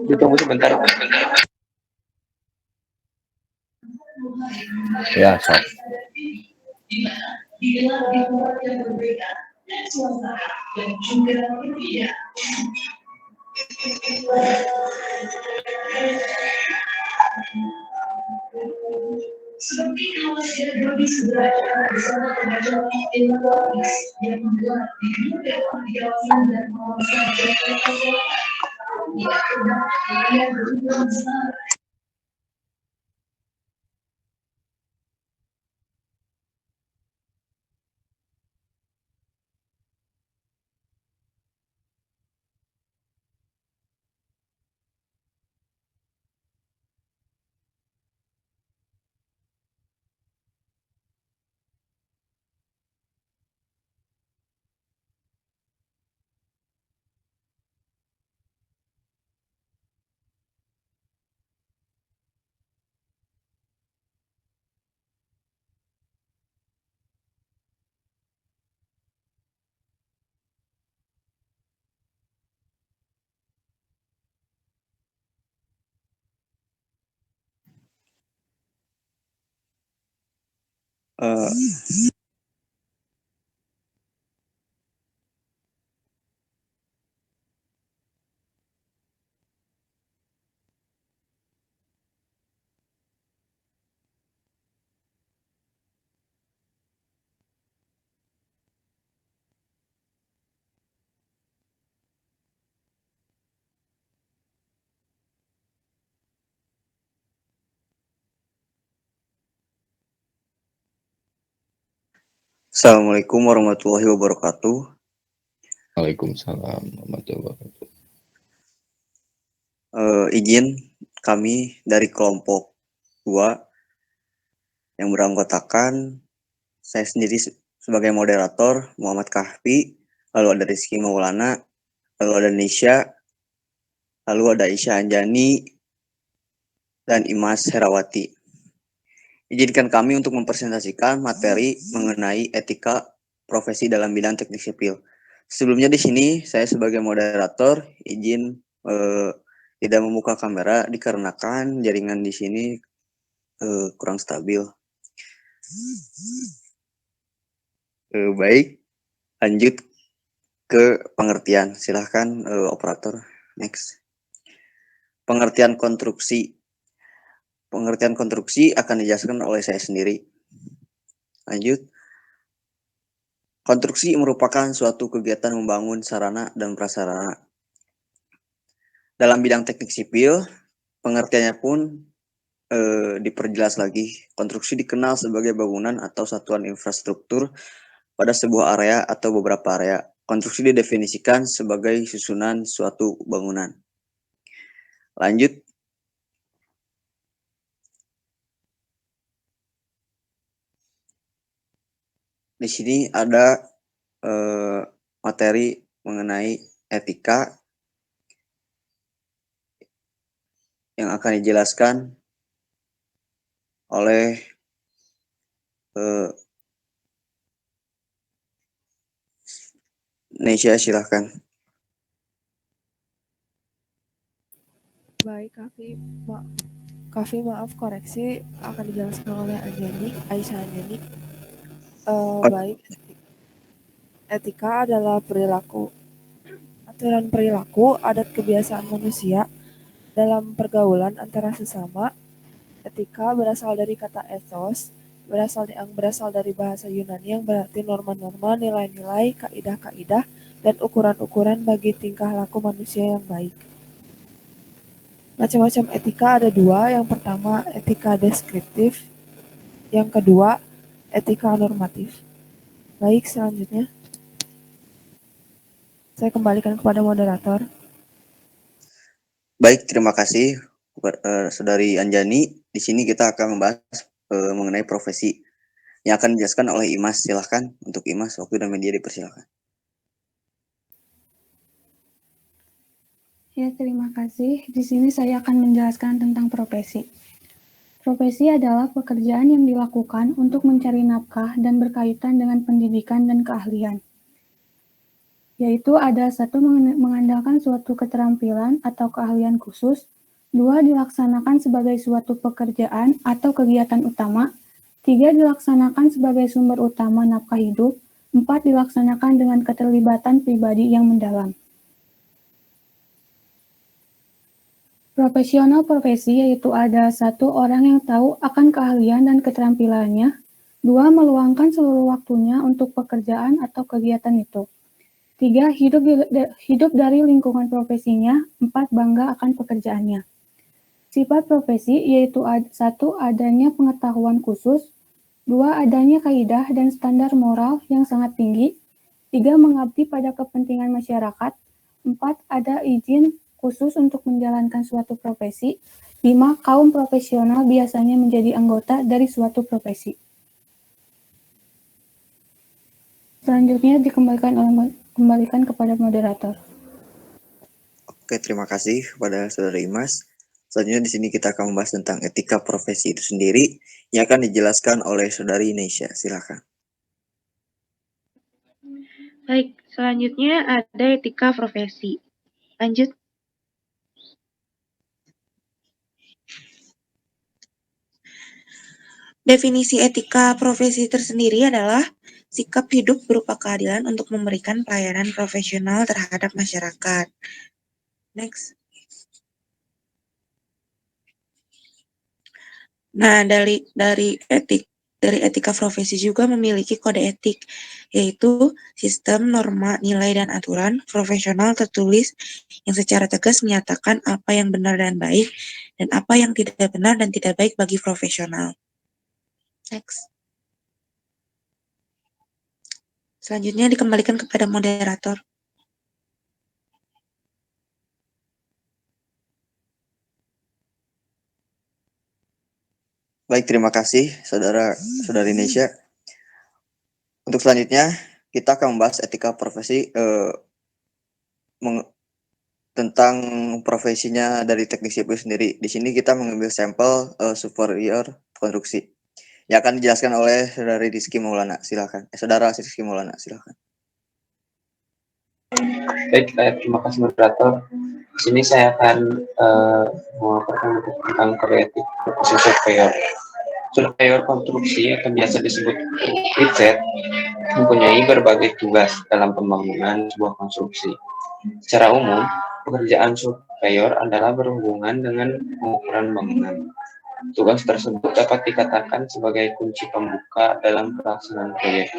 Ditunggu sebentar. Ya, sok. Seperti khawatir Dodi Sudrajat bersama pengajar Ilmuwaris yang menggelar di Dewan Pengawasan dan Pengawasan Jakarta Selatan. Ia sudah yang berhubungan besar. Assalamualaikum warahmatullahi wabarakatuh. Waalaikumsalam warahmatullahi wabarakatuh. Izin kami dari kelompok 2 yang beranggotakan saya sendiri sebagai moderator Muhammad Kahfi, lalu ada Rizky Maulana, lalu ada Nisha, lalu ada Isya Anjani, dan Imas Herawati. Izinkan kami untuk mempresentasikan materi mengenai etika profesi dalam bidang teknik sipil. Sebelumnya di sini saya sebagai moderator izin tidak membuka kamera dikarenakan jaringan di sini kurang stabil. Baik, lanjut ke pengertian. Silahkan operator next. Pengertian konstruksi. Pengertian konstruksi akan dijelaskan oleh saya sendiri. Lanjut. Konstruksi merupakan suatu kegiatan membangun sarana dan prasarana. Dalam bidang teknik sipil, pengertiannya pun diperjelas lagi. Konstruksi dikenal sebagai bangunan atau satuan infrastruktur pada sebuah area atau beberapa area. Konstruksi didefinisikan sebagai susunan suatu bangunan. Lanjut. Di sini ada materi mengenai etika yang akan dijelaskan oleh Nesya, silahkan. Baik, Kafi, maaf koreksi akan dijelaskan oleh Aisyah Anjani. Baik, etika adalah perilaku, aturan perilaku, adat kebiasaan manusia dalam pergaulan antara sesama. Etika berasal dari kata ethos, berasal dari bahasa Yunani yang berarti norma-norma, nilai-nilai, kaidah-kaidah, dan ukuran-ukuran bagi tingkah laku manusia yang baik. Macam-macam etika ada dua. Yang pertama etika deskriptif, yang kedua etika normatif. Baik, selanjutnya saya kembalikan kepada moderator. Baik, terima kasih Saudari Anjani. Di sini kita akan membahas mengenai profesi yang akan dijelaskan oleh Imas. Silahkan untuk Imas, waktu dan media dipersilakan. Ya, terima kasih. Di sini saya akan menjelaskan tentang profesi. Profesi adalah pekerjaan yang dilakukan untuk mencari nafkah dan berkaitan dengan pendidikan dan keahlian. yaitu ada 1 mengandalkan suatu keterampilan atau keahlian khusus, 2 dilaksanakan sebagai suatu pekerjaan atau kegiatan utama, 3 dilaksanakan sebagai sumber utama nafkah hidup, 4 dilaksanakan dengan keterlibatan pribadi yang mendalam. Profesional profesi yaitu ada 1 orang yang tahu akan keahlian dan keterampilannya, 2 meluangkan seluruh waktunya untuk pekerjaan atau kegiatan itu, 3 hidup dari lingkungan profesinya, 4 bangga akan pekerjaannya. Sifat profesi yaitu 1 adanya pengetahuan khusus, 2 adanya kaidah dan standar moral yang sangat tinggi, 3 mengabdi pada kepentingan masyarakat, 4 ada izin khusus untuk menjalankan suatu profesi, 5 kaum profesional biasanya menjadi anggota dari suatu profesi. Selanjutnya dikembalikan kepada moderator. Oke, terima kasih kepada Saudara Imas. Selanjutnya di sini kita akan membahas tentang etika profesi itu sendiri yang akan dijelaskan oleh Saudari Nesya. Silakan. Baik, selanjutnya ada etika profesi. Lanjut. Definisi etika profesi tersendiri adalah sikap hidup berupa keadilan untuk memberikan pelayanan profesional terhadap masyarakat. Next. Nah, dari etika profesi juga memiliki kode etik, yaitu sistem, norma, nilai, dan aturan profesional tertulis yang secara tegas menyatakan apa yang benar dan baik, dan apa yang tidak benar dan tidak baik bagi profesional. Next. Selanjutnya dikembalikan kepada moderator. Baik, terima kasih Saudari Nesya. Untuk selanjutnya, kita akan membahas etika profesi tentang profesinya dari teknik sipil sendiri. Di sini kita mengambil sampel superior konstruksi yang akan dijelaskan oleh Saudara Rizky Maulana. Silakan. Saudara Rizky Maulana, silakan. Baik, terima kasih moderator. Di sini saya akan memaparkan tentang kode etik profesi surveyor. Surveyor konstruksi atau biasa disebut riset mempunyai berbagai tugas dalam pembangunan sebuah konstruksi. Secara umum, pekerjaan surveyor adalah berhubungan dengan pengukuran bangunan. Tugas tersebut dapat dikatakan sebagai kunci pembuka dalam pelaksanaan proyek,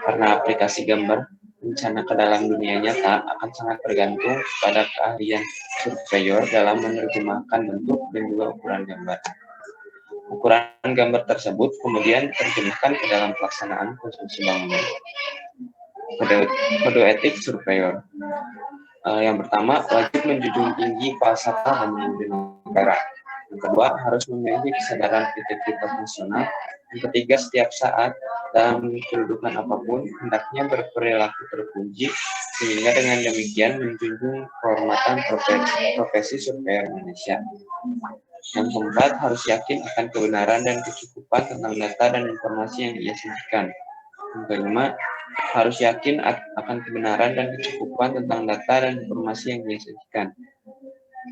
karena aplikasi gambar rencana ke dalam dunia nyata akan sangat bergantung pada keahlian surveyor dalam menerjemahkan bentuk dan juga ukuran gambar. Ukuran gambar tersebut kemudian diterjemahkan ke dalam pelaksanaan konstruksi bangunan. Kode etik surveyor. Yang pertama, wajib menjunjung tinggi falsafah dan memimpin negara. Yang kedua, harus memiliki kesadaran integritas nasional. Yang ketiga, setiap saat dalam kedudukan apapun hendaknya berperilaku terpuji, sehingga dengan demikian menjunjung kehormatan profesi surveyor Indonesia. Yang keempat, harus yakin akan kebenaran dan kecukupan tentang data dan informasi yang ia sajikan. Yang kelima, harus yakin akan kebenaran dan kecukupan tentang data dan informasi yang ia sajikan.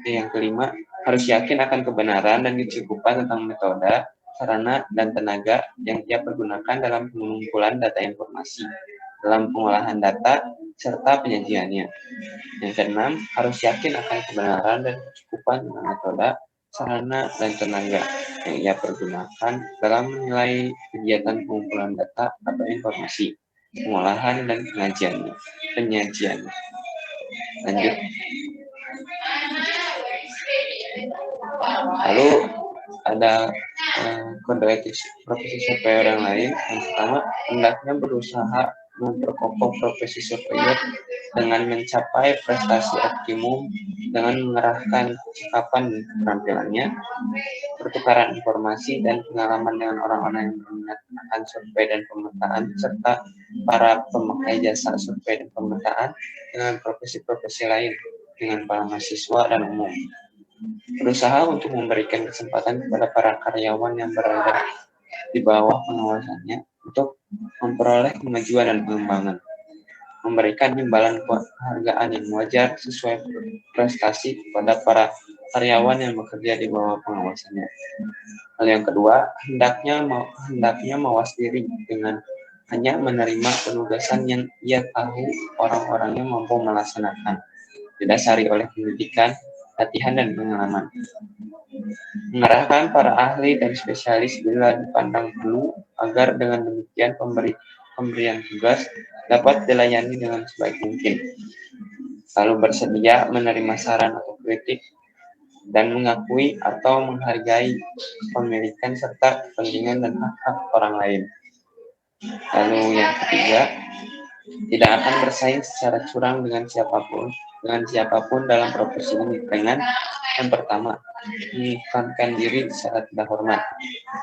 Yang kelima, harus yakin akan kebenaran dan kecukupan tentang metode, sarana, dan tenaga yang ia pergunakan dalam pengumpulan data informasi, dalam pengolahan data, serta penyajiannya. Yang keenam, harus yakin akan kebenaran dan kecukupan tentang metode, sarana, dan tenaga yang ia pergunakan dalam menilai kegiatan pengumpulan data atau informasi, pengolahan, dan penyajiannya. Lanjut. Lalu ada kode etik profesi surveyor yang lain. Yang pertama, hendaknya berusaha memperkokoh profesi surveyor dengan mencapai prestasi optimum dengan mengerahkan kecakapan dan keterampilannya, pertukaran informasi dan pengalaman dengan orang-orang yang berminat akan survei dan pemetaan, serta para pemakai jasa survei dan pemetaan dengan profesi-profesi lain, dengan para mahasiswa dan umum. Berusaha untuk memberikan kesempatan kepada para karyawan yang berada di bawah pengawasannya untuk memperoleh kemajuan dan pengembangan. memberikan imbalan penghargaan yang wajar sesuai prestasi kepada para karyawan yang bekerja di bawah pengawasannya. Hal yang kedua, hendaknya mawas diri dengan hanya menerima penugasan yang ia tahu orang-orangnya mampu melaksanakan, didasari oleh pendidikan, latihan, dan pengalaman. Mengarahkan para ahli dan spesialis bila dipandang perlu, agar dengan demikian pemberian tugas dapat dilayani dengan sebaik mungkin. Lalu bersedia menerima saran atau kritik dan mengakui atau menghargai pemilikan serta kepentingan dan hak-hak orang lain. Lalu yang ketiga, tidak akan bersaing secara curang dengan siapapun dalam profesi ini. Dengan yang pertama, mengiklankan diri secara tidak hormat,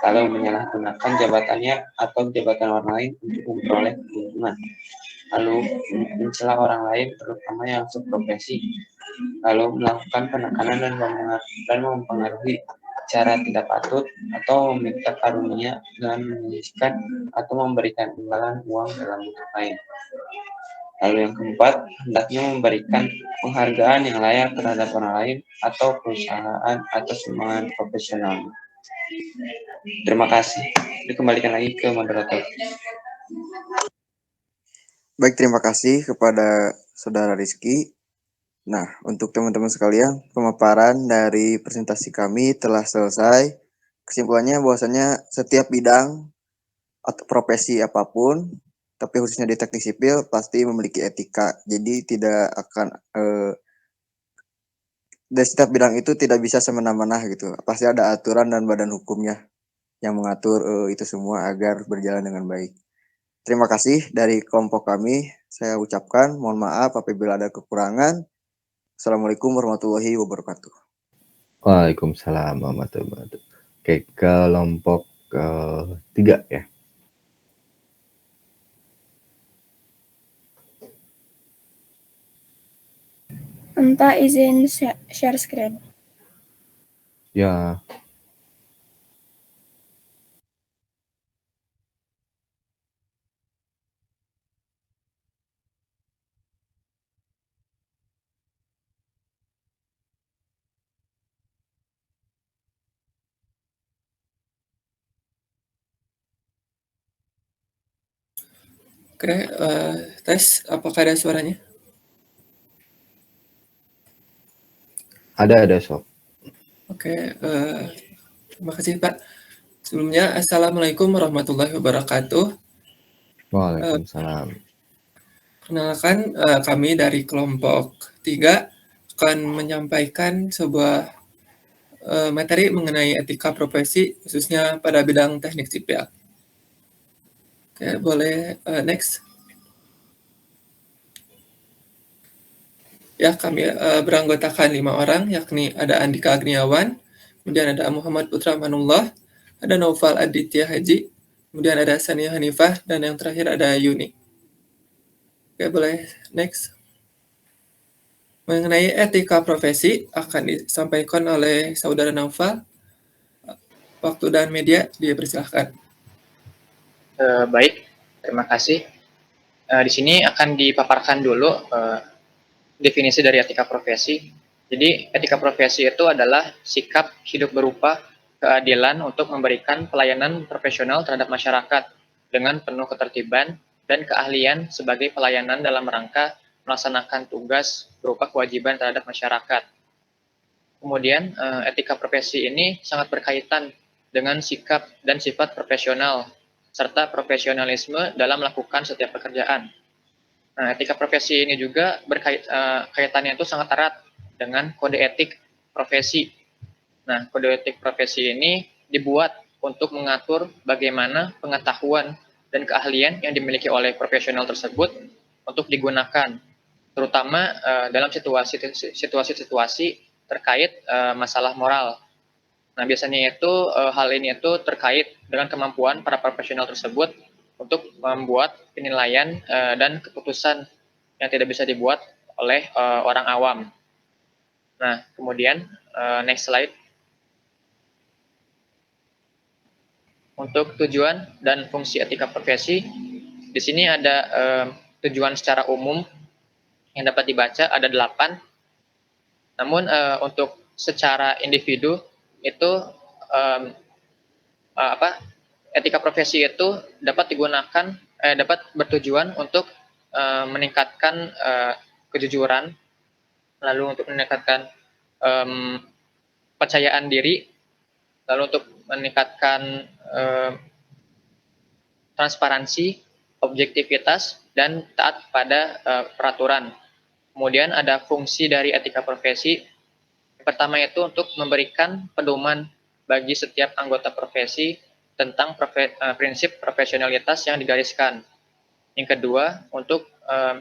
kalau menyalahgunakan jabatannya atau jabatan orang lain untuk memperoleh keuntungan. Lalu mencela orang lain, terutama yang seprofesi, lalu melakukan penekanan dan mempengaruhi cara tidak patut, atau meminta karunia dengan menyisihkan atau memberikan imbalan uang dalam bentuk lain. Lalu yang keempat, hendaknya memberikan penghargaan yang layak terhadap orang lain atau perusahaan atas sumbangan profesional. Terima kasih. Dikembalikan lagi ke moderator. Baik, terima kasih kepada Saudara Rizky. Nah, untuk teman-teman sekalian, pemaparan dari presentasi kami telah selesai. Kesimpulannya bahwasanya setiap bidang atau profesi apapun, tapi khususnya di teknik sipil, pasti memiliki etika. Jadi tidak akan dari setiap bidang itu tidak bisa semena-mena gitu. Pasti ada aturan dan badan hukumnya yang mengatur itu semua agar berjalan dengan baik. Terima kasih dari kelompok kami. Saya ucapkan mohon maaf apabila ada kekurangan. Assalamualaikum warahmatullahi wabarakatuh. Waalaikumsalam warahmatullahi wabarakatuh. Oke, kelompok 3 ya. Minta izin share screen. Ya. Oke, tes, apakah ada suaranya? Ada Sob. Oke, terima kasih Pak. Sebelumnya, Assalamualaikum warahmatullahi wabarakatuh. Waalaikumsalam. Perkenalkan, kami dari kelompok 3 akan menyampaikan sebuah materi mengenai etika profesi, khususnya pada bidang teknik sipil. Oke, boleh next. Ya, kami beranggotakan 5 orang, yakni ada Andika Agniawan, kemudian ada Muhammad Putra Manullah, ada Naufal Aditya Haji, kemudian ada Sania Hanifah, dan yang terakhir ada Yuni. Oke, boleh next. Mengenai etika profesi akan disampaikan oleh Saudara Naufal. Waktu dan media dipersilahkan. Baik, terima kasih. Di sini akan dipaparkan dulu definisi dari etika profesi. Jadi, etika profesi itu adalah sikap hidup berupa keadilan untuk memberikan pelayanan profesional terhadap masyarakat dengan penuh ketertiban dan keahlian sebagai pelayanan dalam rangka melaksanakan tugas berupa kewajiban terhadap masyarakat. Kemudian, etika profesi ini sangat berkaitan dengan sikap dan sifat profesional serta profesionalisme dalam melakukan setiap pekerjaan. Nah, etika profesi ini juga kaitannya itu sangat erat dengan kode etik profesi. Nah, kode etik profesi ini dibuat untuk mengatur bagaimana pengetahuan dan keahlian yang dimiliki oleh profesional tersebut untuk digunakan, terutama dalam situasi-situasi terkait masalah moral. Nah, biasanya itu hal ini itu terkait dengan kemampuan para profesional tersebut untuk membuat penilaian dan keputusan yang tidak bisa dibuat oleh orang awam. Nah, kemudian next slide. Untuk tujuan dan fungsi etika profesi, di sini ada tujuan secara umum yang dapat dibaca ada 8. Namun untuk secara individu itu etika profesi itu dapat digunakan dapat bertujuan untuk meningkatkan kejujuran, lalu untuk meningkatkan kepercayaan diri, lalu untuk meningkatkan transparansi, objektivitas, dan taat pada peraturan. Kemudian ada fungsi dari etika profesi. Pertama itu untuk memberikan pedoman bagi setiap anggota profesi tentang prinsip profesionalitas yang digariskan. Yang kedua, untuk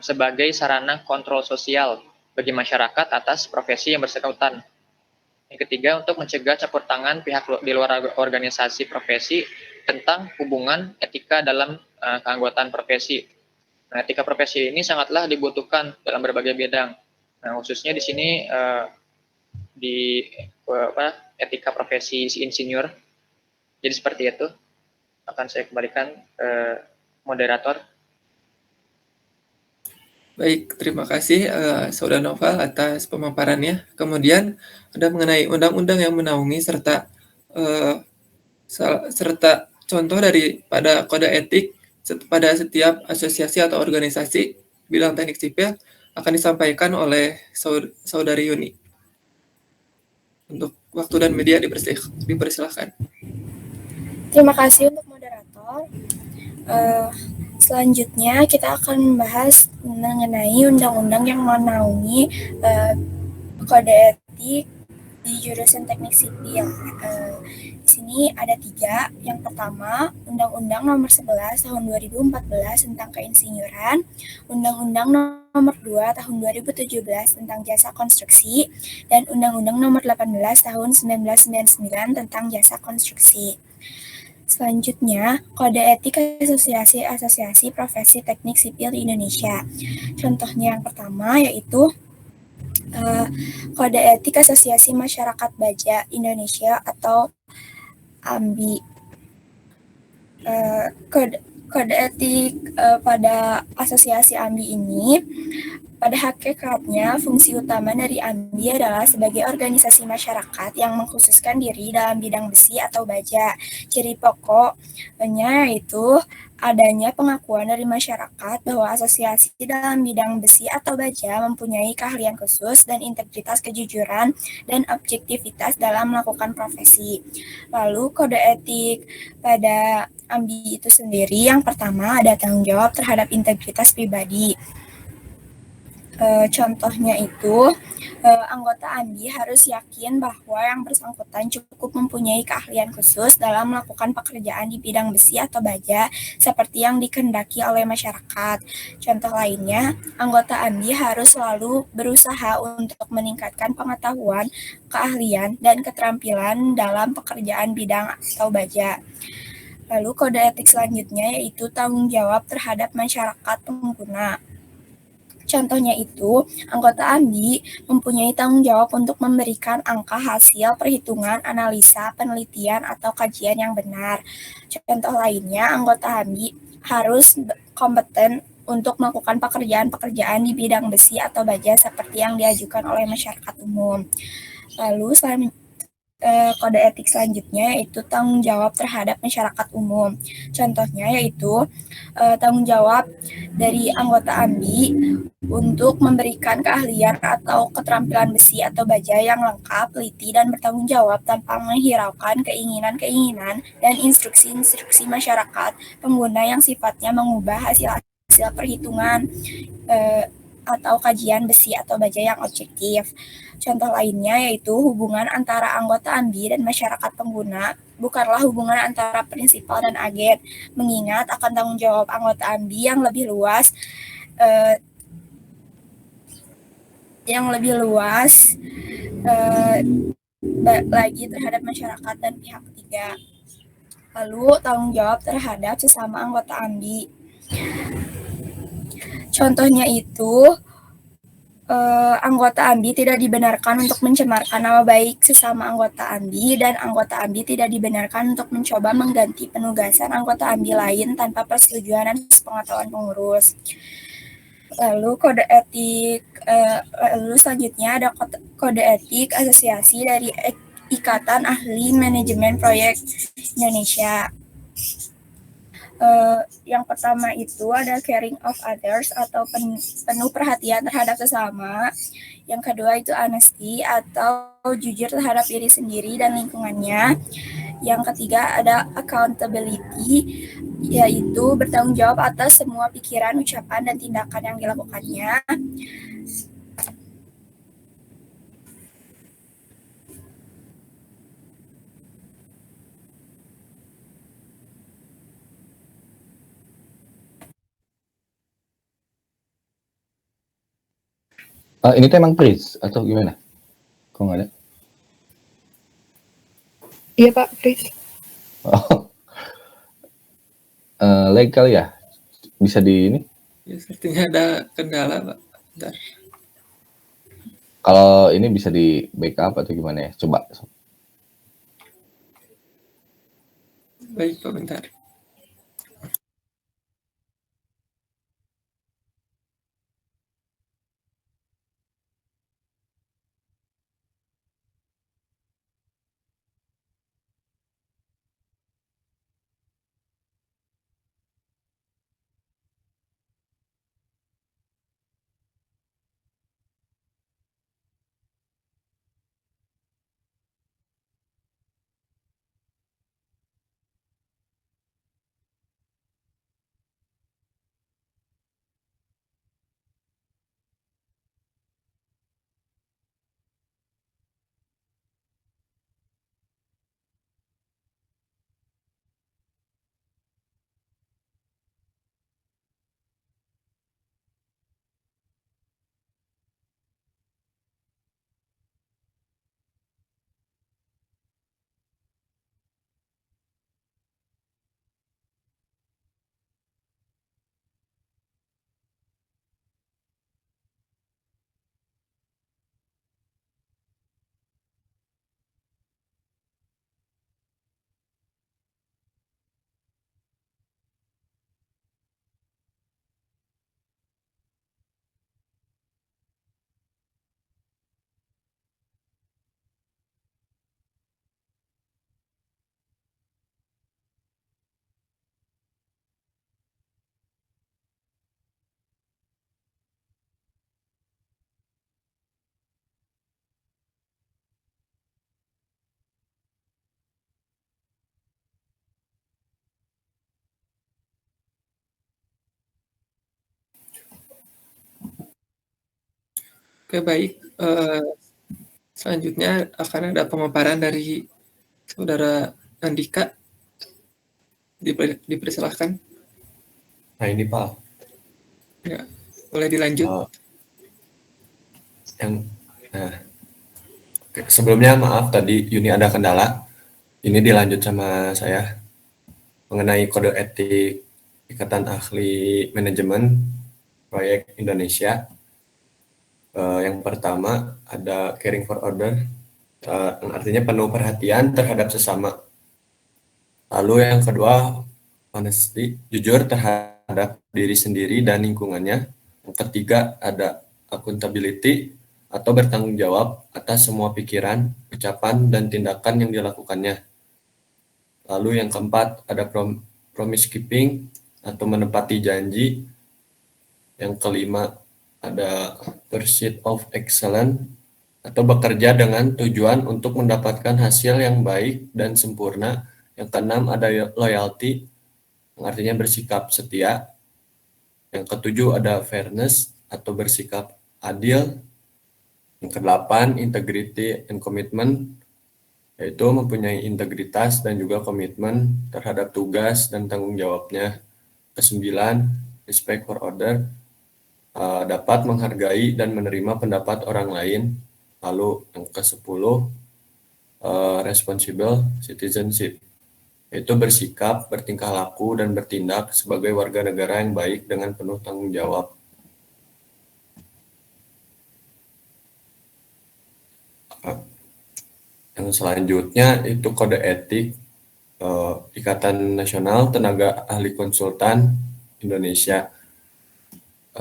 sebagai sarana kontrol sosial bagi masyarakat atas profesi yang bersangkutan. Yang ketiga, untuk mencegah campur tangan pihak di luar organisasi profesi tentang hubungan etika dalam keanggotaan profesi. Nah, etika profesi ini sangatlah dibutuhkan dalam berbagai bidang. Nah, khususnya di sini di etika profesi si insinyur. Jadi seperti itu. Akan saya kembalikan ke moderator. Baik, terima kasih Saudara Noval atas pemaparannya. Kemudian ada mengenai undang-undang yang menaungi serta contoh daripada kode etik pada setiap asosiasi atau organisasi bidang teknik sipil akan disampaikan oleh Saudari Yuni. Untuk waktu dan media dipersilahkan. Terima kasih untuk moderator. Selanjutnya kita akan membahas mengenai undang-undang yang menaungi kode etik di jurusan teknik sipil. Di sini ada 3. Yang pertama, Undang-Undang Nomor 11 Tahun 2014 tentang Keinsinyuran, Undang-Undang Nomor 2 Tahun 2017 tentang Jasa Konstruksi, dan Undang-Undang Nomor 18 Tahun 1999 tentang Jasa Konstruksi. Selanjutnya, Kode Etik Asosiasi Profesi Teknik Sipil di Indonesia. Contohnya yang pertama yaitu Kode Etik Asosiasi Masyarakat Baja Indonesia atau AMBI. Kode etik pada asosiasi AMBI ini, pada hakikatnya fungsi utama dari AMBI adalah sebagai organisasi masyarakat yang mengkhususkan diri dalam bidang besi atau baja. Ciri pokoknya yaitu adanya pengakuan dari masyarakat bahwa asosiasi dalam bidang besi atau baja mempunyai keahlian khusus dan integritas, kejujuran, dan objektivitas dalam melakukan profesi. Lalu kode etik pada AMBI itu sendiri, yang pertama ada tanggung jawab terhadap integritas pribadi. Contohnya itu, anggota AMBI harus yakin bahwa yang bersangkutan cukup mempunyai keahlian khusus dalam melakukan pekerjaan di bidang besi atau baja seperti yang dikehendaki oleh masyarakat. Contoh lainnya, anggota AMBI harus selalu berusaha untuk meningkatkan pengetahuan, keahlian, dan keterampilan dalam pekerjaan bidang atau baja. Lalu kode etik selanjutnya yaitu tanggung jawab terhadap masyarakat pengguna. Contohnya itu, anggota AMBI mempunyai tanggung jawab untuk memberikan angka hasil perhitungan, analisa, penelitian, atau kajian yang benar. Contoh lainnya, anggota AMBI harus kompeten untuk melakukan pekerjaan-pekerjaan di bidang besi atau baja seperti yang diajukan oleh masyarakat umum. Lalu, kode etik selanjutnya yaitu tanggung jawab terhadap masyarakat umum. Contohnya yaitu tanggung jawab dari anggota AMBI untuk memberikan keahlian atau keterampilan besi atau baja yang lengkap, teliti, dan bertanggung jawab tanpa menghiraukan keinginan-keinginan dan instruksi-instruksi masyarakat pengguna yang sifatnya mengubah hasil perhitungan atau kajian besi atau baja yang objektif. Contoh lainnya yaitu hubungan antara anggota AMBI dan masyarakat pengguna bukanlah hubungan antara prinsipal dan agen, mengingat akan tanggung jawab anggota AMBI yang lebih luas lagi terhadap masyarakat dan pihak ketiga. Lalu tanggung jawab terhadap sesama anggota AMBI. Contohnya itu, anggota AMBI tidak dibenarkan untuk mencemarkan nama baik sesama anggota AMBI, dan anggota AMBI tidak dibenarkan untuk mencoba mengganti penugasan anggota AMBI lain tanpa persetujuan dan sepengetahuan pengurus. Lalu lalu selanjutnya ada kode etik asosiasi dari Ikatan Ahli Manajemen Proyek Indonesia. Yang pertama itu ada caring of others atau penuh perhatian terhadap sesama. Yang kedua itu honesty atau jujur terhadap diri sendiri dan lingkungannya. Yang ketiga ada accountability, yaitu bertanggung jawab atas semua pikiran, ucapan, dan tindakan yang dilakukannya. Ini tuh emang Pris atau gimana? Kok nggak ada? Iya Pak, Pris. Oh. Lag kali ya? Bisa di ini? Ya, sepertinya ada kendala, Pak. Bentar. Kalau ini bisa di backup atau gimana ya? Coba. Baik, Pak, bentar. Oke, baik. Selanjutnya akan ada pemaparan dari Saudara Andika. Dipersilahkan. Nah ini Pak. Ya, boleh dilanjut. Sebelumnya maaf tadi Yuni ada kendala. Ini dilanjut sama saya mengenai kode etik Ikatan Ahli Manajemen Proyek Indonesia. Yang pertama ada caring for other, yang artinya penuh perhatian terhadap sesama. Lalu yang kedua honesty, jujur terhadap diri sendiri dan lingkungannya. Yang ketiga ada accountability atau bertanggung jawab atas semua pikiran, ucapan, dan tindakan yang dilakukannya. Lalu yang keempat ada promise keeping atau menepati janji. Yang kelima ada pursuit of excellence atau bekerja dengan tujuan untuk mendapatkan hasil yang baik dan sempurna. Yang keenam ada loyalty, yang artinya bersikap setia. Yang ketujuh ada fairness atau bersikap adil. Yang kedelapan integrity and commitment, yaitu mempunyai integritas dan juga komitmen terhadap tugas dan tanggung jawabnya. Kesembilan respect for other, dapat menghargai dan menerima pendapat orang lain. Lalu yang ke-10 responsible citizenship, yaitu bersikap, bertingkah laku, dan bertindak sebagai warga negara yang baik dengan penuh tanggung jawab. Yang selanjutnya itu kode etik Ikatan Nasional Tenaga Ahli Konsultan Indonesia.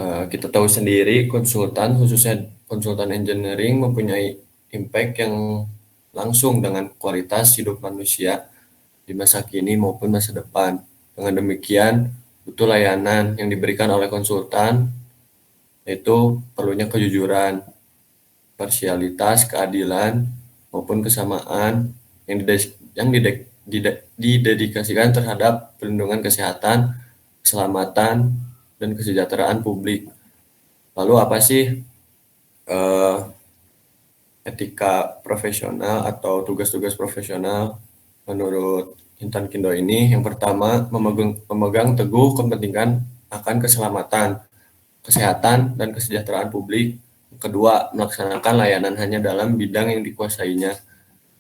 Kita tahu sendiri konsultan, khususnya konsultan engineering, mempunyai impact yang langsung dengan kualitas hidup manusia di masa kini maupun masa depan. Dengan demikian, butuh layanan yang diberikan oleh konsultan, yaitu perlunya kejujuran, parsialitas, keadilan, maupun kesamaan yang didedikasikan terhadap perlindungan kesehatan, keselamatan, dan kesejahteraan publik. Lalu apa sih etika profesional atau tugas-tugas profesional menurut Intan Kindo ini? Yang pertama, memegang teguh kepentingan akan keselamatan, kesehatan, dan kesejahteraan publik. Yang kedua, melaksanakan layanan hanya dalam bidang yang dikuasainya.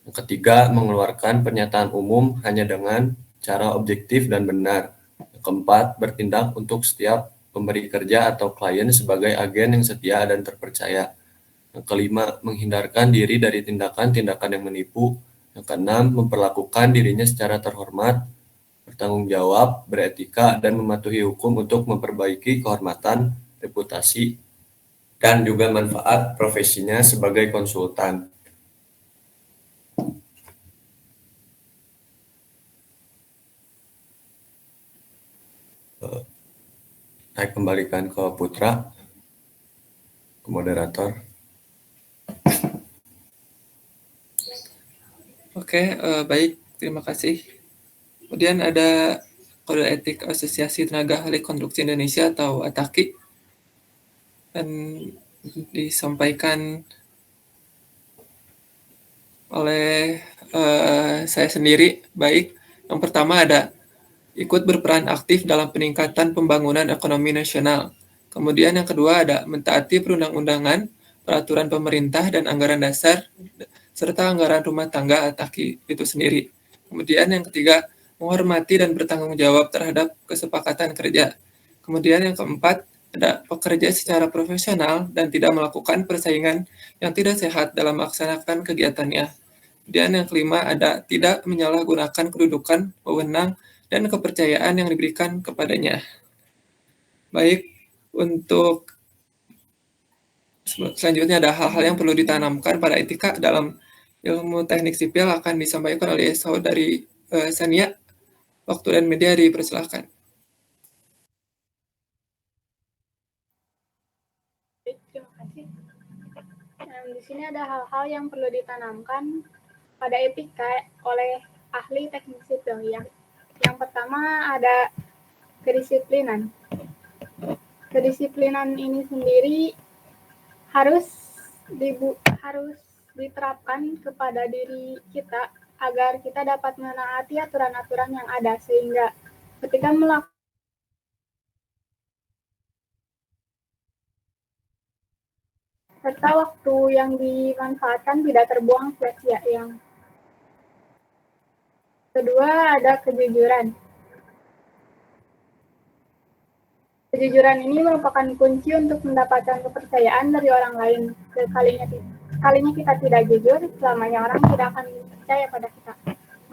Yang ketiga, mengeluarkan pernyataan umum hanya dengan cara objektif dan benar. Yang keempat, bertindak untuk setiap pemberi kerja atau klien sebagai agen yang setia dan terpercaya. Yang kelima, menghindarkan diri dari tindakan-tindakan yang menipu. Yang keenam, memperlakukan dirinya secara terhormat, bertanggung jawab, beretika, dan mematuhi hukum untuk memperbaiki kehormatan, reputasi, dan juga manfaat profesinya sebagai konsultan. Saya kembalikan ke Putra, ke moderator. Oke, baik, terima kasih. Kemudian ada Kode Etik Asosiasi Tenaga Ahli Konstruksi Indonesia atau ATAKI, dan disampaikan oleh saya sendiri. Baik, yang pertama ada ikut berperan aktif dalam peningkatan pembangunan ekonomi nasional. Kemudian yang kedua ada mentaati perundang-undangan, peraturan pemerintah, dan anggaran dasar, serta anggaran rumah tangga ATAKI itu sendiri. Kemudian yang ketiga, menghormati dan bertanggung jawab terhadap kesepakatan kerja. Kemudian yang keempat, ada bekerja secara profesional dan tidak melakukan persaingan yang tidak sehat dalam melaksanakan kegiatannya. Kemudian yang kelima, ada tidak menyalahgunakan kedudukan, wewenang, dan kepercayaan yang diberikan kepadanya. Baik, untuk selanjutnya ada hal-hal yang perlu ditanamkan pada etika dalam ilmu teknik sipil akan disampaikan oleh saudari Sania. Waktu dan media dipersilahkan. Terima kasih. Di sini ada hal-hal yang perlu ditanamkan pada etika oleh ahli teknik sipil. Yang pertama ada kedisiplinan. Kedisiplinan ini sendiri harus diterapkan kepada diri kita agar kita dapat menaati aturan-aturan yang ada, sehingga ketika melakukan serta waktu yang dimanfaatkan tidak terbuang sia-sia. Yang kedua ada kejujuran. Kejujuran ini merupakan kunci untuk mendapatkan kepercayaan dari orang lain. Sekalinya kita tidak jujur, selamanya orang tidak akan percaya pada kita.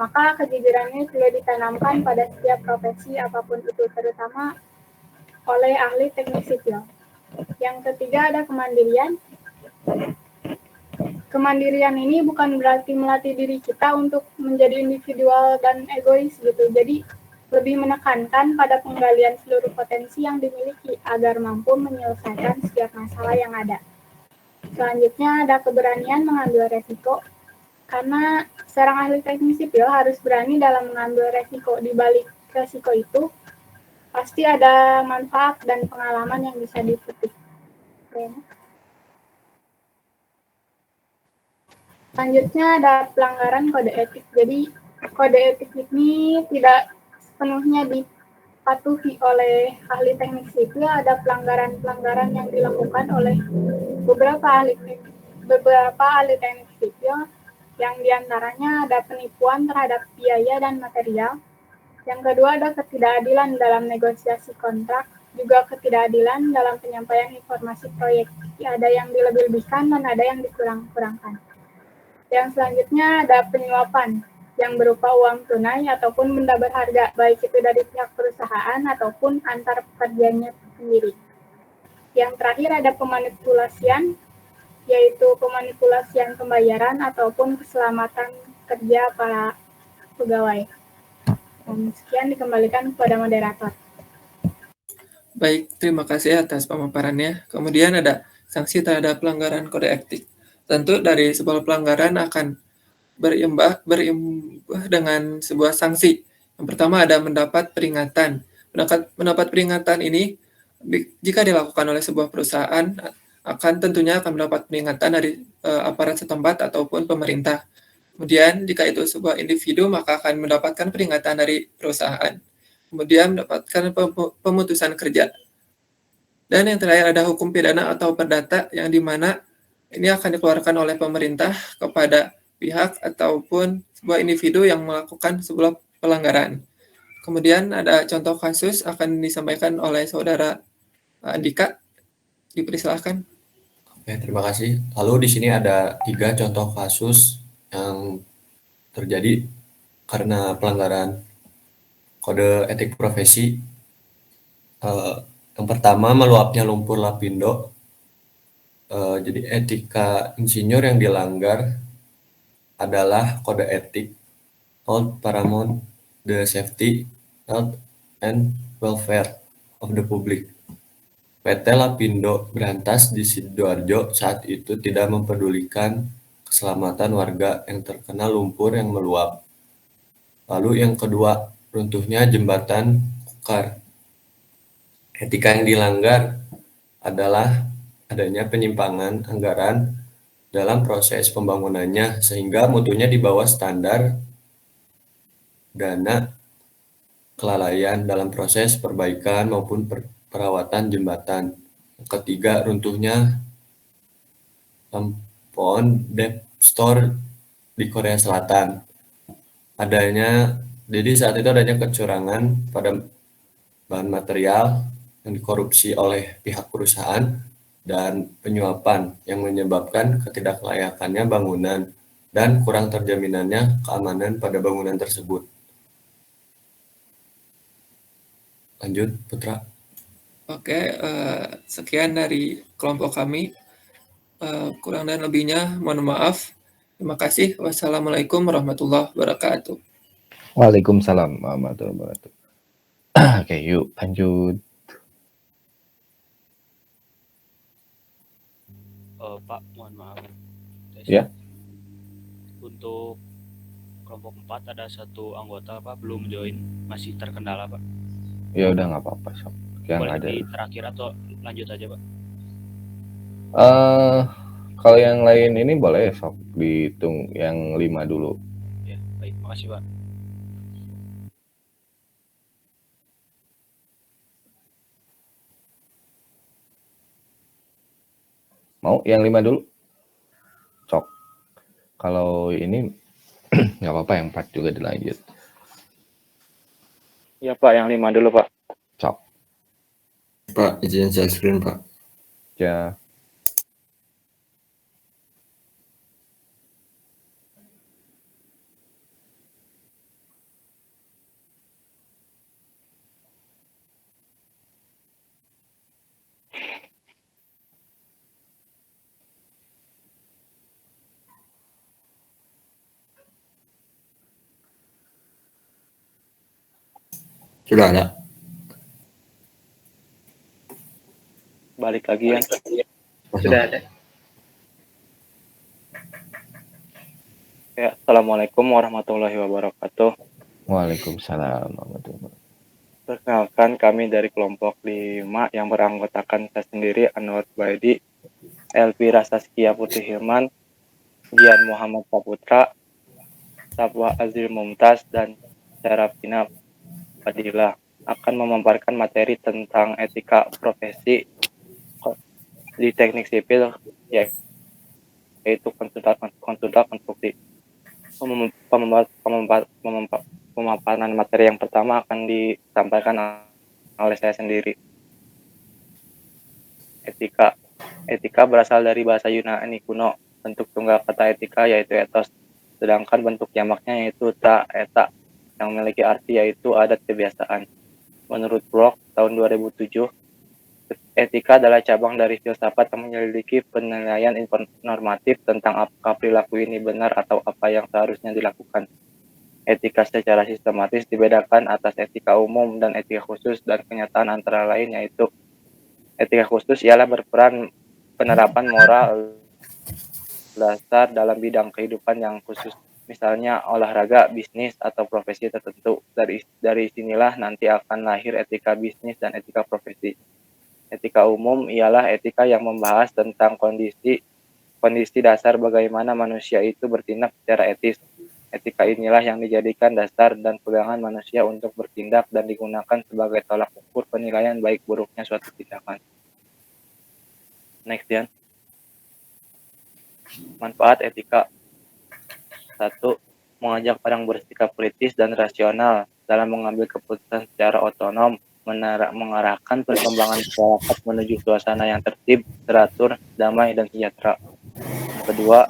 Maka kejujuran ini perlu ditanamkan pada setiap profesi apapun itu, terutama oleh ahli teknik sipil. Yang ketiga ada kemandirian. Kemandirian ini bukan berarti melatih diri kita untuk menjadi individual dan egois gitu. Jadi lebih menekankan pada penggalian seluruh potensi yang dimiliki agar mampu menyelesaikan setiap masalah yang ada. Selanjutnya ada keberanian mengambil resiko, karena seorang ahli teknik sipil harus berani dalam mengambil resiko. Di balik resiko itu pasti ada manfaat dan pengalaman yang bisa dipetik. Selanjutnya ada pelanggaran kode etik. Jadi kode etik ini tidak sepenuhnya dipatuhi oleh ahli teknik sipil. Ada pelanggaran-pelanggaran yang dilakukan oleh beberapa ahli teknik sipil, yang diantaranya ada penipuan terhadap biaya dan material. Yang kedua ada ketidakadilan dalam negosiasi kontrak, juga ketidakadilan dalam penyampaian informasi proyek. Ada yang dilebih-lebihkan dan ada yang dikurang-kurangkan. Yang selanjutnya ada penyuapan yang berupa uang tunai ataupun benda berharga, baik itu dari pihak perusahaan ataupun antar pekerjanya sendiri. Yang terakhir ada pemanipulasian, yaitu pemanipulasian pembayaran ataupun keselamatan kerja para pegawai. Sekian dikembalikan kepada moderator. Baik, terima kasih atas pemaparannya. Kemudian ada sanksi terhadap pelanggaran kode etik. Tentu dari sebuah pelanggaran akan berimbah dengan sebuah sanksi. Yang pertama ada mendapat peringatan. Mendapat peringatan ini jika dilakukan oleh sebuah perusahaan akan tentunya akan mendapat peringatan dari aparat setempat ataupun pemerintah. Kemudian jika itu sebuah individu maka akan mendapatkan peringatan dari perusahaan. Kemudian mendapatkan pemutusan kerja. Dan yang terakhir ada hukum pidana atau perdata yang dimana ini akan dikeluarkan oleh pemerintah kepada pihak ataupun sebuah individu yang melakukan sebuah pelanggaran. Kemudian ada contoh kasus akan disampaikan oleh saudara Andika. Dipersilahkan. Oke, terima kasih. Lalu di sini ada 3 contoh kasus yang terjadi karena pelanggaran kode etik profesi. Yang pertama, meluapnya lumpur lapindo. Jadi etika insinyur yang dilanggar adalah kode etik hold paramount the safety, health, and welfare of the public. PT Lapindo Berantas di Sidoarjo saat itu tidak mempedulikan keselamatan warga yang terkena lumpur yang meluap. Lalu yang kedua, runtuhnya jembatan Kukar. Etika yang dilanggar adalah adanya penyimpangan anggaran dalam proses pembangunannya sehingga mutunya di bawah standar dana kelalaian dalam proses perbaikan maupun perawatan jembatan. Yang ketiga, runtuhnya Lampon Dep Store di Korea Selatan. Jadi saat itu adanya kecurangan pada bahan material yang dikorupsi oleh pihak perusahaan dan penyuapan yang menyebabkan ketidaklayakannya bangunan dan kurang terjaminannya keamanan pada bangunan tersebut. Lanjut, Putra. Oke, sekian dari kelompok kami. Kurang dan lebihnya mohon maaf. Terima kasih. Wassalamualaikum warahmatullahi wabarakatuh. Waalaikumsalam warahmatullahi wabarakatuh. Oke, yuk lanjut. Pak, mohon maaf. Ya. Untuk kelompok 4 ada 1 anggota Pak belum join, masih terkendala Pak. Ya udah nggak apa-apa, Sob. Yang Boleh ada. di terakhir atau lanjut aja Pak? Kalau yang lain ini boleh Sob dihitung yang 5 dulu. Ya, baik, makasih Pak. Mau yang 5 dulu? Cok. Kalau ini nggak apa-apa, yang 4 juga dilanjut. Ya Pak, yang 5 dulu Pak. Cok. Pak, izin share screen Pak. Ya. Sudah ada. Balik lagi ya. Sudah ada. Ya, Assalamualaikum warahmatullahi wabarakatuh. Waalaikumsalam warahmatullahi wabarakatuh. Perkenalkan, kami dari kelompok 5 yang beranggotakan saya sendiri, Anwar Baidi, Elvira Saskia Putri Hilman, Gian Muhammad Saputra, Sapwa Azil Mumtaz, dan Serafina Fadila akan memaparkan materi tentang etika profesi di teknik sipil, yaitu konsultan konstruksi. Pemaparan materi yang pertama akan disampaikan oleh saya sendiri. Etika berasal dari bahasa Yunani kuno. Bentuk tunggal kata etika yaitu ethos, sedangkan bentuk jamaknya yaitu eta, yang memiliki arti yaitu adat kebiasaan. Menurut Block tahun 2007, Etika adalah cabang dari filsafat yang menyelidiki penilaian normatif tentang apakah perilaku ini benar atau apa yang seharusnya dilakukan. Etika secara sistematis dibedakan atas etika umum dan etika khusus, dan kenyataan antara lain yaitu etika khusus ialah berperan penerapan moral dasar dalam bidang kehidupan yang khusus, misalnya olahraga, bisnis, atau profesi tertentu. Dari sinilah nanti akan lahir etika bisnis dan etika profesi. Etika umum ialah etika yang membahas tentang kondisi dasar bagaimana manusia itu bertindak secara etis. Etika inilah yang dijadikan dasar dan pegangan manusia untuk bertindak dan digunakan sebagai tolak ukur penilaian baik buruknya suatu tindakan. Next, Dian. Manfaat etika. 1. Mengajak orang bersikap kritis dan rasional dalam mengambil keputusan secara otonom, mengarahkan perkembangan masyarakat menuju suasana yang tertib, teratur, damai, dan sejahtera. Kedua,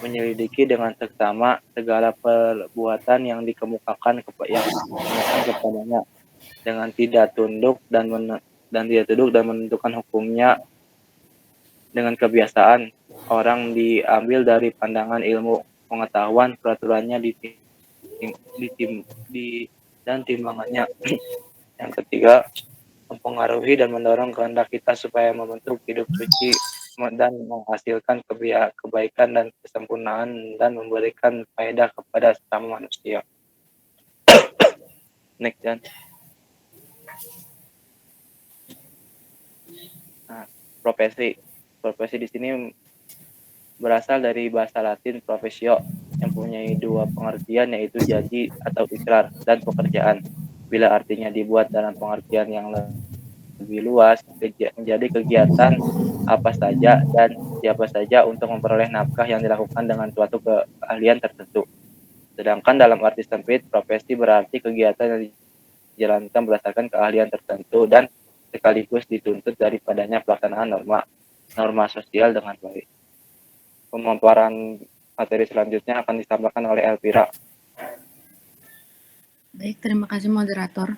menyelidiki dengan seksama segala perbuatan yang dikemukakan kepadanya dengan tidak tunduk dan menentukan hukumnya dengan kebiasaan. Orang diambil dari pandangan ilmu pengetahuan, peraturannya dan timbangannya. Yang ketiga, mempengaruhi dan mendorong kehendak kita supaya membentuk hidup suci dan menghasilkan kebaikan dan kesempurnaan dan memberikan faedah kepada sesama manusia. Next, Jan. Nah, profesi di sini berasal dari bahasa Latin profesio yang mempunyai dua pengertian, yaitu janji atau ikrar dan pekerjaan. Bila artinya dibuat dalam pengertian yang lebih luas, menjadi kegiatan apa saja dan siapa saja untuk memperoleh nafkah yang dilakukan dengan suatu keahlian tertentu. Sedangkan dalam arti sempit, profesi berarti kegiatan yang dijalankan berdasarkan keahlian tertentu dan sekaligus dituntut daripadanya pelaksanaan norma sosial dengan baik. Pemaparan materi selanjutnya akan disampaikan oleh Elvira. Baik, terima kasih moderator.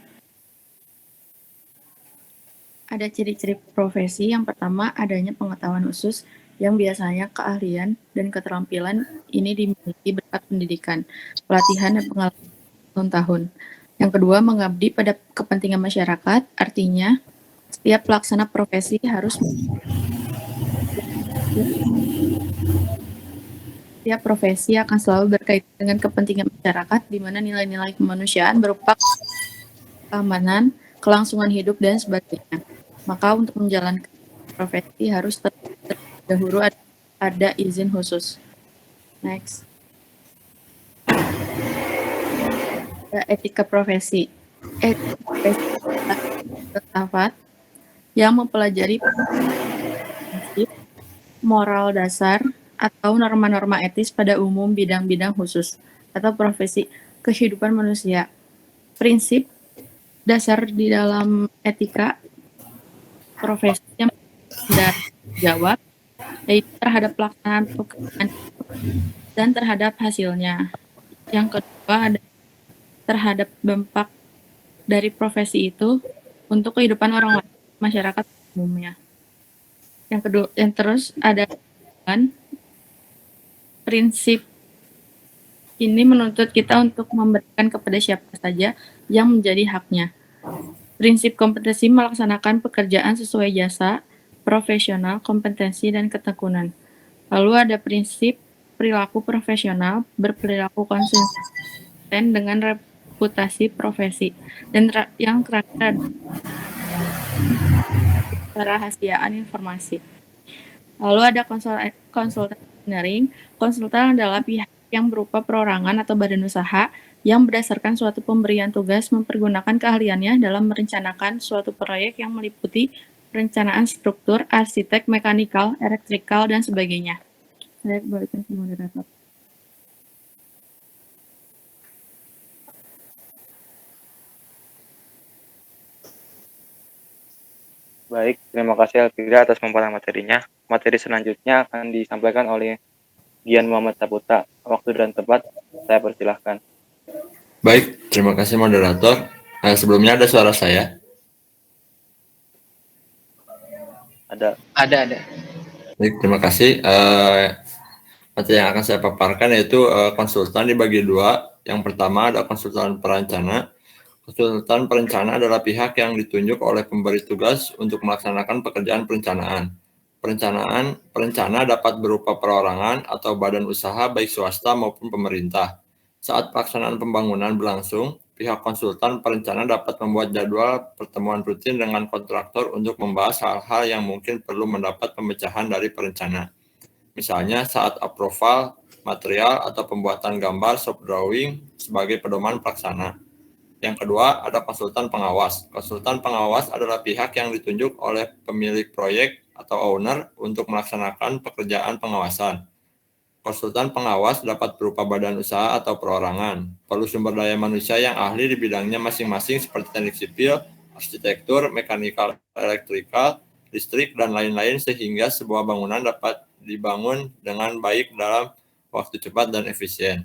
Ada ciri-ciri profesi. Yang pertama, adanya pengetahuan khusus yang biasanya keahlian dan keterampilan ini dimiliki berkat pendidikan, pelatihan, dan pengalaman tahun. Yang kedua, mengabdi pada kepentingan masyarakat, artinya setiap pelaksana profesi harus setiap profesi akan selalu berkaitan dengan kepentingan masyarakat, di mana nilai-nilai kemanusiaan berupa keamanan, kelangsungan hidup, dan sebagainya. Maka untuk menjalankan profesi harus terlebih dahulu ada izin khusus. Next. Ada etika profesi. Etika profesi adalah filsafat yang mempelajari prinsip, moral dasar, atau norma-norma etis pada umum bidang-bidang khusus atau profesi kehidupan manusia. Prinsip dasar di dalam etika profesi yang jawab yaitu terhadap pelaksanaan pekerjaan dan terhadap hasilnya. Yang kedua ada terhadap dampak dari profesi itu untuk kehidupan orang lain, masyarakat umumnya. Yang terus ada prinsip ini menuntut kita untuk memberikan kepada siapa saja yang menjadi haknya. Prinsip kompetensi melaksanakan pekerjaan sesuai jasa, profesional, kompetensi, dan ketekunan. Lalu ada prinsip perilaku profesional, berperilaku konsisten dengan reputasi profesi. Dan yang terakhir kerahasiaan informasi. Lalu ada konsultan engineering. Konsultan adalah pihak yang berupa perorangan atau badan usaha yang berdasarkan suatu pemberian tugas mempergunakan keahliannya dalam merencanakan suatu proyek yang meliputi perencanaan struktur, arsitek, mekanikal, elektrikal, dan sebagainya. Saya berikan ke moderator. Baik, terima kasih Elvira atas pemaparan materinya. Materi selanjutnya akan disampaikan oleh Gian Muhammad Saputra. Waktu dan tempat, saya persilahkan. Baik, terima kasih moderator. Sebelumnya ada suara saya. Ada. Baik, terima kasih. Materi yang akan saya paparkan yaitu konsultan dibagi dua. Yang pertama ada konsultan perencana. Konsultan perencana adalah pihak yang ditunjuk oleh pemberi tugas untuk melaksanakan pekerjaan perencanaan. Perencana dapat berupa perorangan atau badan usaha baik swasta maupun pemerintah. Saat pelaksanaan pembangunan berlangsung, pihak konsultan perencana dapat membuat jadwal pertemuan rutin dengan kontraktor untuk membahas hal-hal yang mungkin perlu mendapat pemecahan dari perencana. Misalnya saat approval material atau pembuatan gambar soft drawing sebagai pedoman pelaksana. Yang kedua, ada konsultan pengawas. Konsultan pengawas adalah pihak yang ditunjuk oleh pemilik proyek atau owner untuk melaksanakan pekerjaan pengawasan. Konsultan pengawas dapat berupa badan usaha atau perorangan. Perlu sumber daya manusia yang ahli di bidangnya masing-masing seperti teknik sipil, arsitektur, mekanikal, elektrikal, listrik, dan lain-lain sehingga sebuah bangunan dapat dibangun dengan baik dalam waktu cepat dan efisien.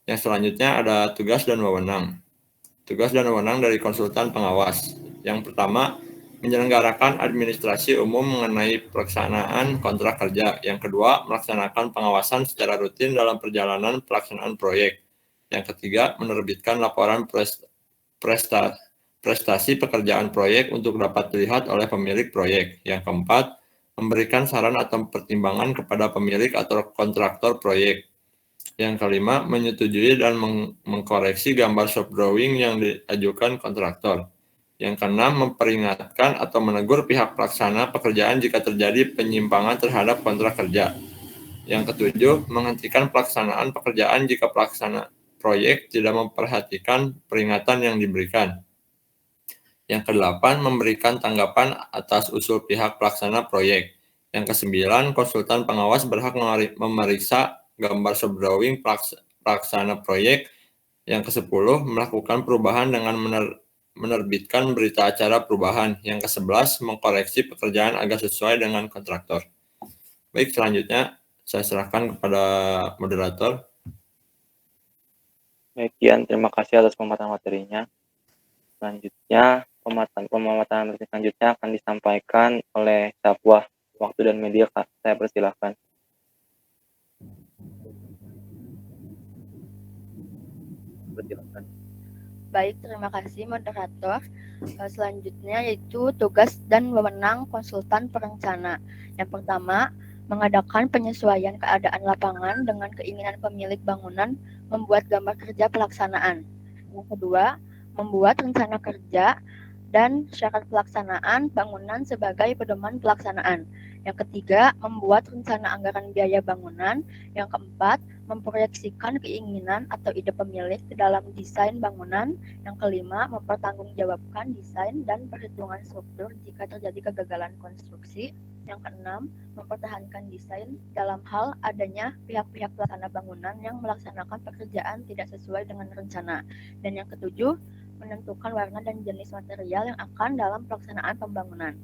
Yang selanjutnya ada tugas dan wewenang. Tugas dan wewenang dari konsultan pengawas. Yang pertama, menyelenggarakan administrasi umum mengenai pelaksanaan kontrak kerja. Yang kedua, melaksanakan pengawasan secara rutin dalam perjalanan pelaksanaan proyek. Yang ketiga, menerbitkan laporan prestasi pekerjaan proyek untuk dapat dilihat oleh pemilik proyek. Yang keempat, memberikan saran atau pertimbangan kepada pemilik atau kontraktor proyek. Yang kelima, menyetujui dan mengkoreksi gambar soft drawing yang diajukan kontraktor. Yang keenam, memperingatkan atau menegur pihak pelaksana pekerjaan jika terjadi penyimpangan terhadap kontrak kerja. Yang ketujuh, menghentikan pelaksanaan pekerjaan jika pelaksana proyek tidak memperhatikan peringatan yang diberikan. Yang kedelapan, memberikan tanggapan atas usul pihak pelaksana proyek. Yang kesembilan, konsultan pengawas berhak memeriksa gambar soft drawing pelaksana proyek. Yang kesepuluh, melakukan perubahan dengan menerbitkan berita acara perubahan. Yang ke-11, mengkoreksi pekerjaan agar sesuai dengan kontraktor. Baik, selanjutnya saya serahkan kepada moderator. Baik, Kian, terima kasih atas pemaparan materinya. Selanjutnya, pemaparan materi selanjutnya akan disampaikan oleh Safwah. Waktu dan media, Kak. Saya persilahkan. Baik, terima kasih moderator. Selanjutnya yaitu tugas dan wewenang konsultan perencana. Yang pertama, mengadakan penyesuaian keadaan lapangan dengan keinginan pemilik bangunan membuat gambar kerja pelaksanaan. Yang kedua, membuat rencana kerja dan syarat pelaksanaan bangunan sebagai pedoman pelaksanaan. Yang ketiga, membuat rencana anggaran biaya bangunan. Yang keempat, memproyeksikan keinginan atau ide pemilik ke dalam desain bangunan. Yang kelima, mempertanggungjawabkan desain dan perhitungan struktur jika terjadi kegagalan konstruksi. Yang keenam, mempertahankan desain dalam hal adanya pihak-pihak pelaksana bangunan yang melaksanakan pekerjaan tidak sesuai dengan rencana. Dan yang ketujuh, menentukan warna dan jenis material yang akan dalam pelaksanaan pembangunan.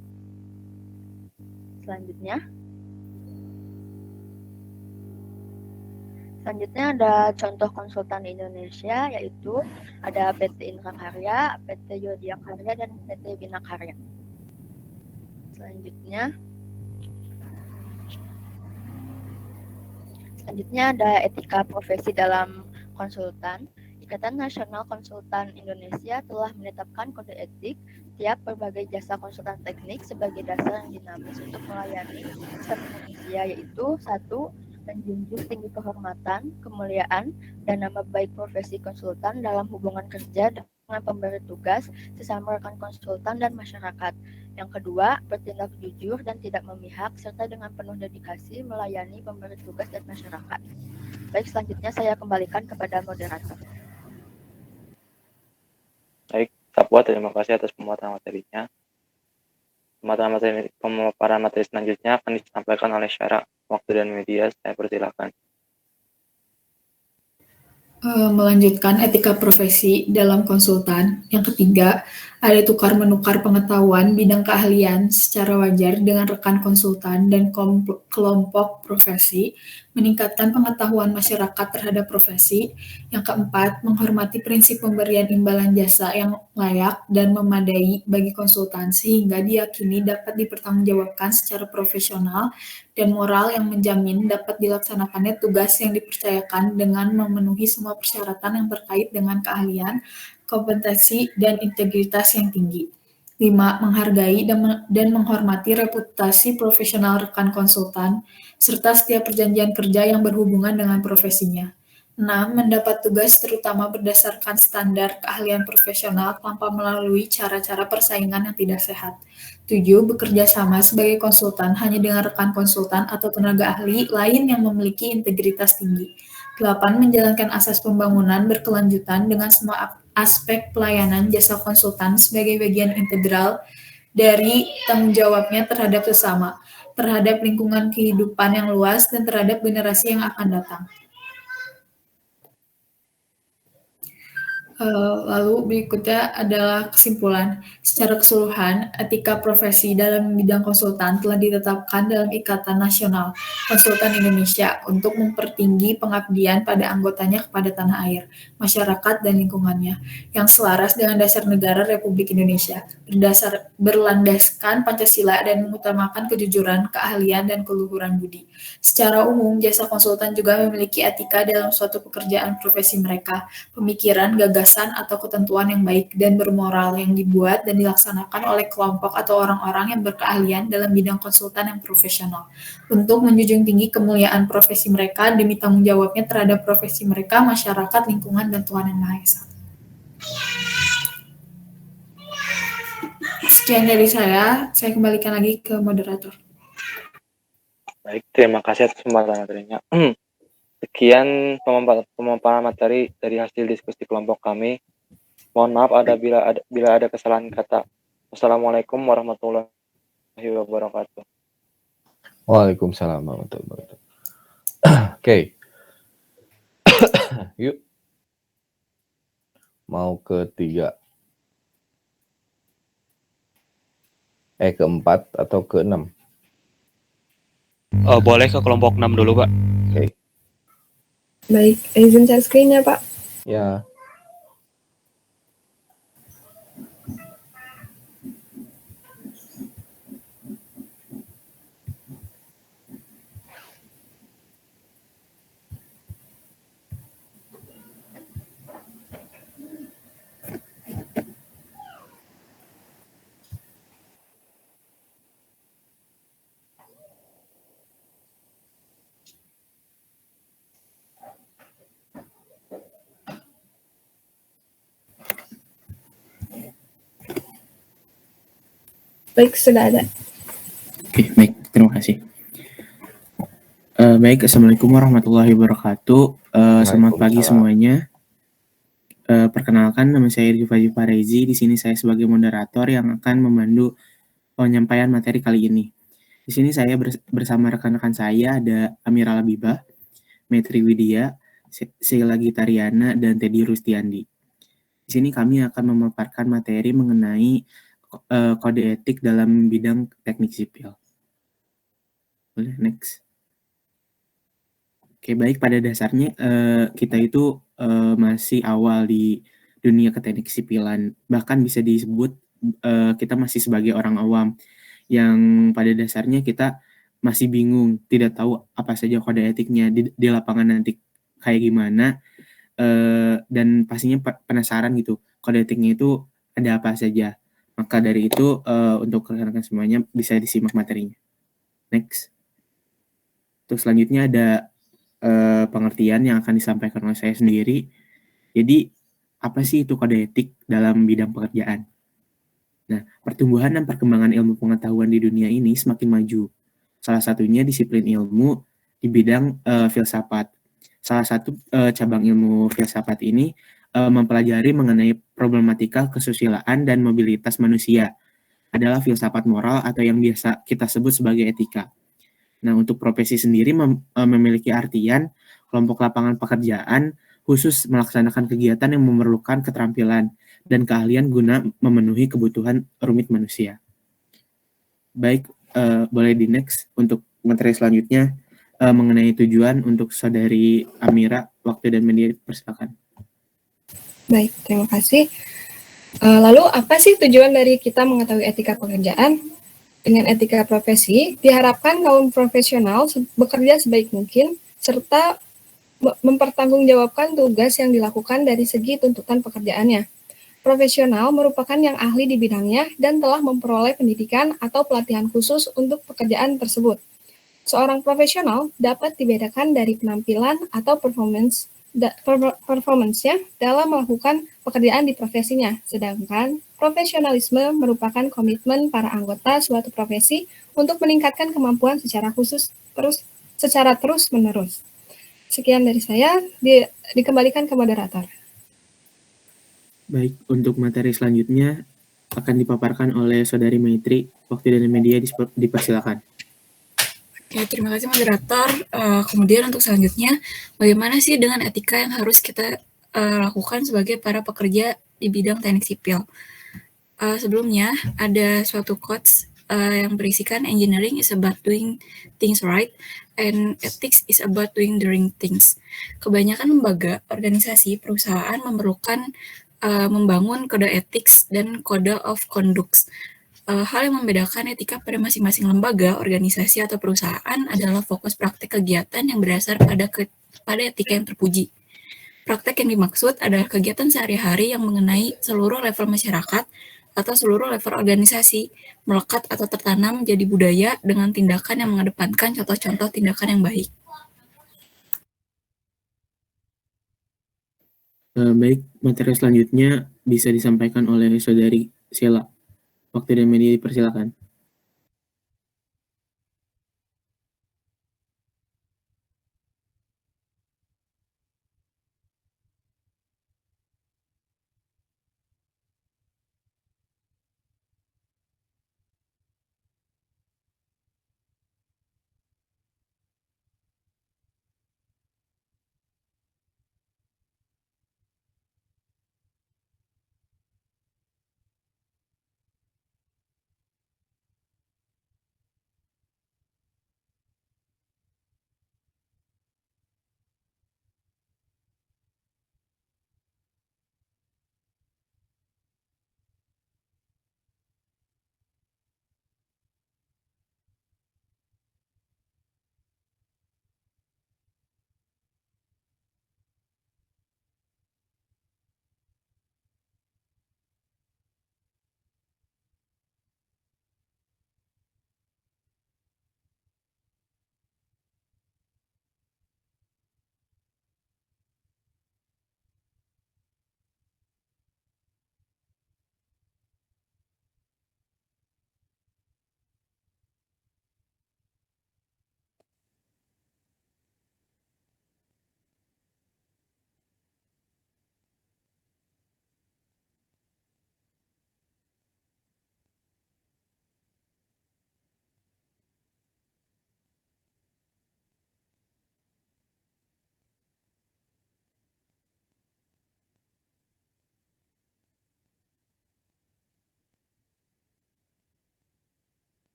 Selanjutnya ada contoh konsultan di Indonesia, yaitu ada PT Indrakarya, PT Yodya Karya, dan PT Bina Karya. Selanjutnya ada etika profesi dalam konsultan. Ikatan Nasional Konsultan Indonesia telah menetapkan kode etik tiap berbagai jasa konsultan teknik sebagai dasar yang dinamis untuk melayani setiap manusia, yaitu 1. Menjunjung tinggi kehormatan, kemuliaan, dan nama baik profesi konsultan dalam hubungan kerja dengan pemberi tugas, sesama rekan konsultan, dan masyarakat. Yang kedua, bertindak jujur dan tidak memihak, serta dengan penuh dedikasi melayani pemberi tugas dan masyarakat. Baik, selanjutnya saya kembalikan kepada moderator. Baik, Safwah, terima kasih atas pemaparan materinya. Pemaparan materi selanjutnya akan disampaikan oleh Syara. Waktu dan media, saya persilakan. Melanjutkan etika profesi dalam konsultan. Yang ketiga, Ada tukar-menukar pengetahuan bidang keahlian secara wajar dengan rekan konsultan dan kelompok profesi, meningkatkan pengetahuan masyarakat terhadap profesi. Yang keempat, menghormati prinsip pemberian imbalan jasa yang layak dan memadai bagi konsultan sehingga diyakini dapat dipertanggungjawabkan secara profesional dan moral yang menjamin dapat dilaksanakannya tugas yang dipercayakan dengan memenuhi semua persyaratan yang terkait dengan keahlian, kompetensi, dan integritas yang tinggi. 5. Menghargai dan menghormati reputasi profesional rekan konsultan, serta setiap perjanjian kerja yang berhubungan dengan profesinya. 6. Mendapat tugas terutama berdasarkan standar keahlian profesional tanpa melalui cara-cara persaingan yang tidak sehat. 7. Bekerja sama sebagai konsultan hanya dengan rekan konsultan atau tenaga ahli lain yang memiliki integritas tinggi. 8. Menjalankan asas pembangunan berkelanjutan dengan semua aspek pelayanan jasa konsultan sebagai bagian integral dari tanggung jawabnya terhadap sesama, terhadap lingkungan kehidupan yang luas, dan terhadap generasi yang akan datang. Lalu berikutnya adalah kesimpulan. Secara keseluruhan, etika profesi dalam bidang konsultan telah ditetapkan dalam Ikatan Nasional Konsultan Indonesia untuk mempertinggi pengabdian pada anggotanya kepada tanah air, masyarakat, dan lingkungannya, yang selaras dengan dasar negara Republik Indonesia, berlandaskan Pancasila dan mengutamakan kejujuran, keahlian, dan keluhuran budi. Secara umum, jasa konsultan juga memiliki etika dalam suatu pekerjaan profesi mereka, pemikiran, gagasan, atau ketentuan yang baik dan bermoral yang dibuat dan dilaksanakan oleh kelompok atau orang-orang yang berkeahlian dalam bidang konsultan yang profesional untuk menjunjung tinggi kemuliaan profesi mereka demi tanggung jawabnya terhadap profesi mereka, masyarakat, lingkungan, dan Tuhan Yang Maha Esa. Sekian dari saya kembalikan lagi ke moderator. Baik, terima kasih atas kesempatan materinya. Sekian pemaparan materi dari hasil diskusi kelompok kami. Mohon maaf bila ada kesalahan kata. Wassalamualaikum warahmatullahi wabarakatuh. Waalaikumsalam warahmatullahi wabarakatuh. Oke. Yuk. Mau ke-3. Ke-4 atau ke-6? Boleh ke kelompok 6 dulu, Pak. Oke. Baik, izin share screen ya, Pak. Ya. Baik, sudah ada. Oke, baik. Terima kasih. Baik, Assalamualaikum warahmatullahi wabarakatuh. Selamat pagi semuanya. Perkenalkan, nama saya Rifaji Parezi. Di sini saya sebagai moderator yang akan memandu penyampaian materi kali ini. Di sini saya bersama rekan-rekan saya ada Amira Labibah, Metri Widya, Sheila Gitariana, dan Teddy Rustiandi. Di sini kami akan memaparkan materi mengenai kode etik dalam bidang teknik sipil. Boleh, next. Oke, baik, pada dasarnya kita itu masih awal di dunia keteknik sipilan. Bahkan bisa disebut kita masih sebagai orang awam yang pada dasarnya kita masih bingung, tidak tahu apa saja kode etiknya di lapangan nanti kayak gimana, dan pastinya penasaran gitu, kode etiknya itu ada apa saja. Maka dari itu untuk rekan-rekan semuanya bisa disimak materinya. Next. Terus selanjutnya ada pengertian yang akan disampaikan oleh saya sendiri. Jadi apa sih itu kode etik dalam bidang pekerjaan? Nah, pertumbuhan dan perkembangan ilmu pengetahuan di dunia ini semakin maju. Salah satunya disiplin ilmu di bidang filsafat. Salah satu cabang ilmu filsafat ini mempelajari mengenai problematika kesusilaan dan mobilitas manusia. Adalah filsafat moral atau yang biasa kita sebut sebagai etika. Nah, untuk profesi sendiri memiliki artian kelompok lapangan pekerjaan khusus melaksanakan kegiatan yang memerlukan keterampilan dan keahlian guna memenuhi kebutuhan rumit manusia. Baik, boleh di next untuk materi selanjutnya mengenai tujuan untuk Saudari Amira, waktu dan media persilakan. Baik, terima kasih. Lalu apa sih tujuan dari kita mengetahui etika pekerjaan? Dengan etika profesi, diharapkan kaum profesional bekerja sebaik mungkin serta mempertanggungjawabkan tugas yang dilakukan dari segi tuntutan pekerjaannya. Profesional merupakan yang ahli di bidangnya dan telah memperoleh pendidikan atau pelatihan khusus untuk pekerjaan tersebut. Seorang profesional dapat dibedakan dari penampilan atau performance-nya dalam melakukan pekerjaan di profesinya, sedangkan profesionalisme merupakan komitmen para anggota suatu profesi untuk meningkatkan kemampuan secara terus-menerus. Sekian dari saya, dikembalikan ke moderator. Baik, untuk materi selanjutnya akan dipaparkan oleh Saudari Maitri, waktu dan media dipersilakan. Oke, terima kasih moderator. Kemudian untuk selanjutnya, bagaimana sih dengan etika yang harus kita lakukan sebagai para pekerja di bidang teknik sipil? Sebelumnya, ada suatu quotes yang berisikan engineering is about doing things right and ethics is about doing the right things. Kebanyakan lembaga, organisasi, perusahaan memerlukan membangun kode etik dan kode of conduct. Hal yang membedakan etika pada masing-masing lembaga, organisasi, atau perusahaan adalah fokus praktik kegiatan yang berdasar pada etika yang terpuji. Praktek yang dimaksud adalah kegiatan sehari-hari yang mengenai seluruh level masyarakat atau seluruh level organisasi, melekat atau tertanam menjadi budaya dengan tindakan yang mengedepankan contoh-contoh tindakan yang baik. Baik, materi selanjutnya bisa disampaikan oleh Saudari Sheila. Waktu dan media dipersilakan.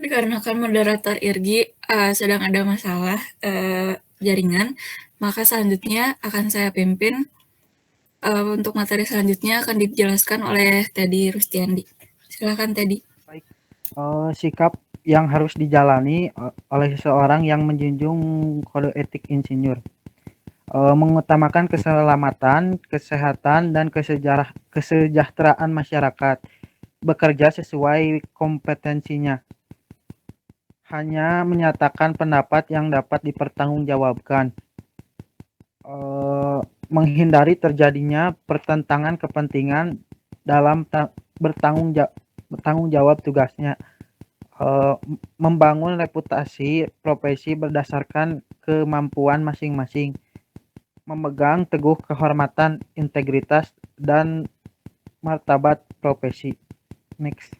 Dikarenakan moderator Irgi sedang ada masalah jaringan, maka selanjutnya akan saya pimpin. Untuk materi selanjutnya akan dijelaskan oleh Teddy Rustiandi. Silakan Teddy. Baik, sikap yang harus dijalani oleh seseorang yang menjunjung kode etik insinyur. Mengutamakan keselamatan, kesehatan, dan kesejahteraan masyarakat. Bekerja sesuai kompetensinya. Hanya menyatakan pendapat yang dapat dipertanggungjawabkan. Menghindari terjadinya pertentangan kepentingan dalam bertanggung jawab tugasnya. Membangun reputasi profesi berdasarkan kemampuan masing-masing. Memegang teguh kehormatan, integritas, dan martabat profesi. Next.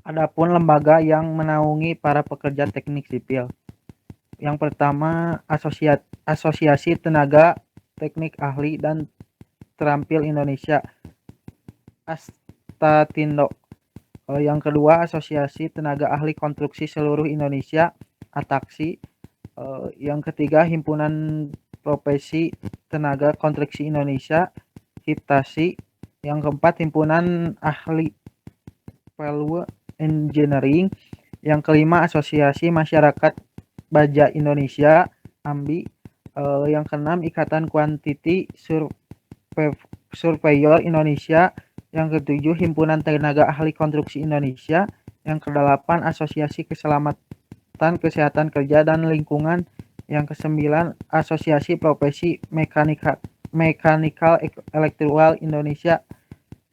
Adapun lembaga yang menaungi para pekerja teknik sipil. Yang pertama, Asosiasi Tenaga Teknik Ahli dan Terampil Indonesia, Astatindo. Yang kedua, Asosiasi Tenaga Ahli Konstruksi Seluruh Indonesia, ATAKSI. Yang ketiga, Himpunan Profesi Tenaga Konstruksi Indonesia, HIPTASI. Yang keempat, Himpunan Ahli Value Engineering. Yang kelima, Asosiasi Masyarakat Baja Indonesia, AMBI. Yang keenam, Ikatan Quantity Surveyor Indonesia. Yang ketujuh, Himpunan Tenaga Ahli Konstruksi Indonesia. Yang kedelapan, Asosiasi Keselamatan Kesehatan Kerja dan Lingkungan. Yang kesembilan, Asosiasi Profesi Mechanical Electrical Indonesia.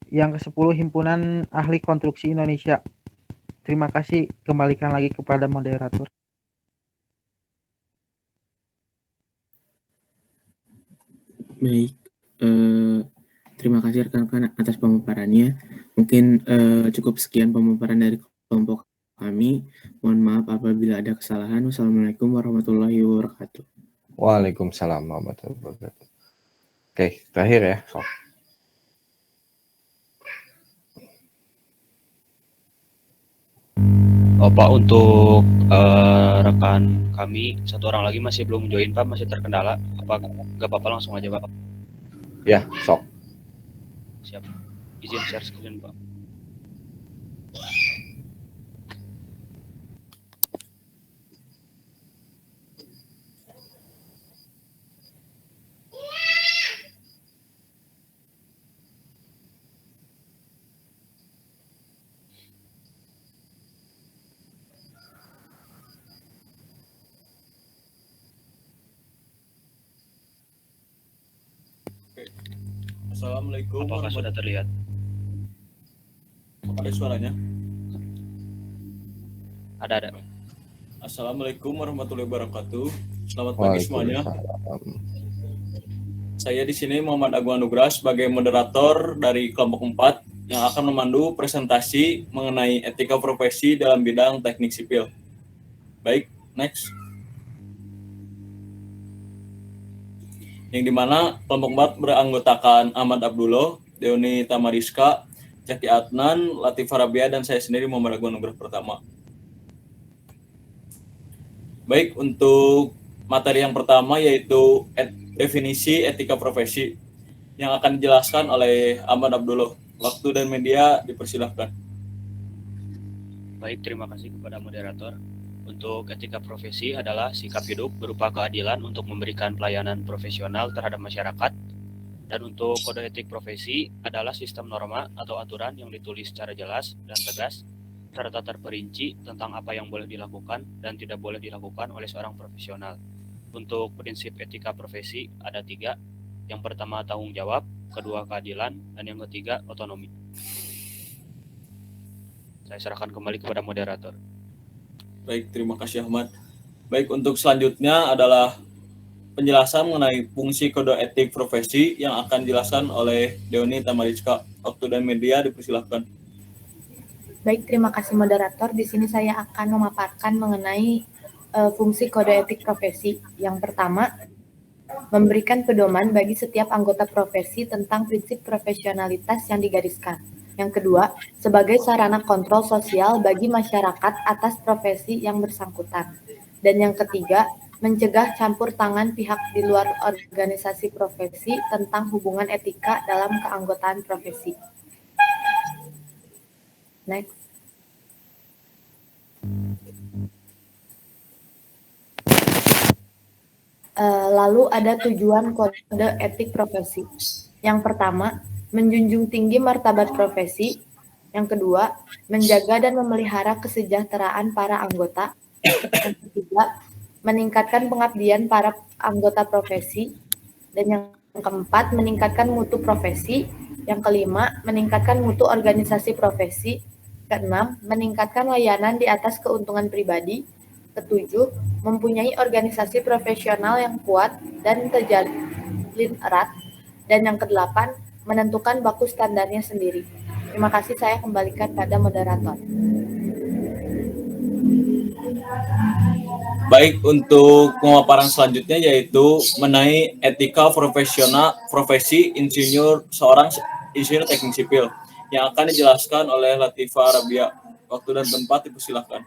Yang kesepuluh, Himpunan Ahli Konstruksi Indonesia. Terima kasih, kembalikan lagi kepada moderator. Baik, terima kasih rekan-rekan atas pemaparannya. Mungkin cukup sekian pemaparan dari kelompok kami. Mohon maaf apabila ada kesalahan. Wassalamualaikum warahmatullahi wabarakatuh. Waalaikumsalam warahmatullahi wabarakatuh. Oke, terakhir ya. So. Pak, untuk rekan kami satu orang lagi masih belum join Pak, masih terkendala. Apa nggak apa-apa langsung aja Pak? Ya, sok. Siap. Izin share screen Pak. Assalamualaikum. Apakah sudah terlihat? Ada suaranya? Ada. Assalamualaikum warahmatullahi wabarakatuh. Selamat pagi semuanya. Saya di sini Muhammad Agung Anugrah sebagai moderator dari kelompok 4 yang akan memandu presentasi mengenai etika profesi dalam bidang teknik sipil. Baik, next. Yang dimana kelompok 4 beranggotakan Ahmad Abdullah, Deoni Tamariska, Jaki Adnan, Latifah Rabia, dan saya sendiri Muhammad Agung Anugrah pertama. Baik, untuk materi yang pertama yaitu definisi etika profesi yang akan dijelaskan oleh Ahmad Abdullah. Waktu dan media dipersilahkan. Baik, terima kasih kepada moderator. Untuk etika profesi adalah sikap hidup berupa keadilan untuk memberikan pelayanan profesional terhadap masyarakat. Dan untuk kode etik profesi adalah sistem norma atau aturan yang ditulis secara jelas dan tegas, serta terperinci tentang apa yang boleh dilakukan dan tidak boleh dilakukan oleh seorang profesional. Untuk prinsip etika profesi ada 3. Yang pertama tanggung jawab, kedua keadilan, dan yang ketiga otonomi. Saya serahkan kembali kepada moderator. Baik, terima kasih Ahmad. Baik, untuk selanjutnya adalah penjelasan mengenai fungsi kode etik profesi yang akan dijelaskan oleh Deoni Tamariska. Waktu dan media dipersilahkan. Baik, terima kasih moderator. Di sini saya akan memaparkan mengenai fungsi kode etik profesi. Yang pertama, memberikan pedoman bagi setiap anggota profesi tentang prinsip profesionalitas yang digariskan. Yang kedua, sebagai sarana kontrol sosial bagi masyarakat atas profesi yang bersangkutan. Dan yang ketiga, mencegah campur tangan pihak di luar organisasi profesi tentang hubungan etika dalam keanggotaan profesi. Next. Lalu ada tujuan kode etik profesi. Yang pertama, menjunjung tinggi martabat profesi. Yang kedua, menjaga dan memelihara kesejahteraan para anggota. Yang ketiga, meningkatkan pengabdian para anggota profesi. Dan yang keempat, meningkatkan mutu profesi. Yang kelima, meningkatkan mutu organisasi profesi. Keenam, meningkatkan layanan di atas keuntungan pribadi. Ketujuh, mempunyai organisasi profesional yang kuat dan terjalin erat. Dan yang kedelapan, menentukan baku standarnya sendiri. Terima kasih, saya kembalikan pada moderator. Baik, untuk pemaparan selanjutnya yaitu mengenai etika profesi insinyur seorang insinyur teknik sipil yang akan dijelaskan oleh Latifah Rabia. Waktu dan tempat dipersilakan.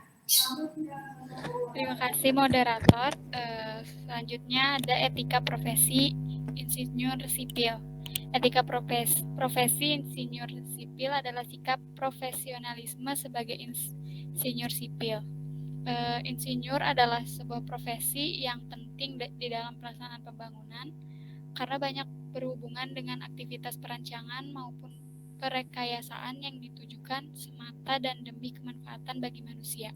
Terima kasih moderator. Selanjutnya ada etika profesi insinyur sipil. Etika profesi insinyur sipil adalah sikap profesionalisme sebagai insinyur sipil. Insinyur adalah sebuah profesi yang penting di dalam pelaksanaan pembangunan karena banyak berhubungan dengan aktivitas perancangan maupun perekayasaan yang ditujukan semata dan demi kemanfaatan bagi manusia.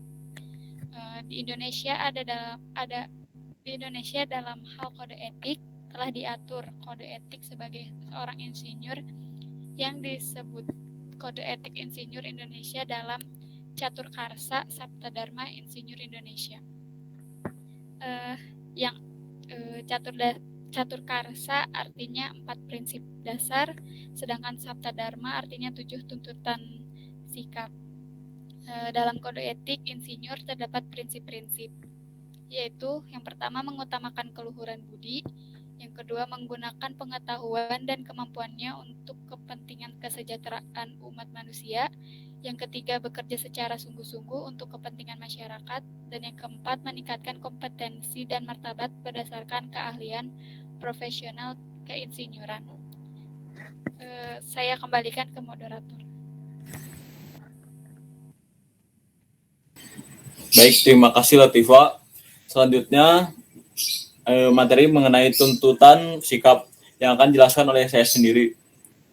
Di Indonesia dalam hal kode etik telah diatur kode etik sebagai seorang insinyur yang disebut Kode Etik Insinyur Indonesia dalam Catur Karsa Sabta Dharma Insinyur Indonesia. Catur Karsa artinya 4 prinsip dasar, sedangkan Sabta Dharma artinya 7 tuntutan sikap. Dalam kode etik insinyur terdapat prinsip-prinsip, yaitu yang pertama mengutamakan keluhuran budi, yang kedua menggunakan pengetahuan dan kemampuannya untuk kepentingan kesejahteraan umat manusia, yang ketiga bekerja secara sungguh-sungguh untuk kepentingan masyarakat, dan yang keempat meningkatkan kompetensi dan martabat berdasarkan keahlian profesional keinsinyuran. Saya kembalikan ke moderator. Baik, terima kasih Latifah. Selanjutnya materi mengenai tuntutan sikap yang akan dijelaskan oleh saya sendiri.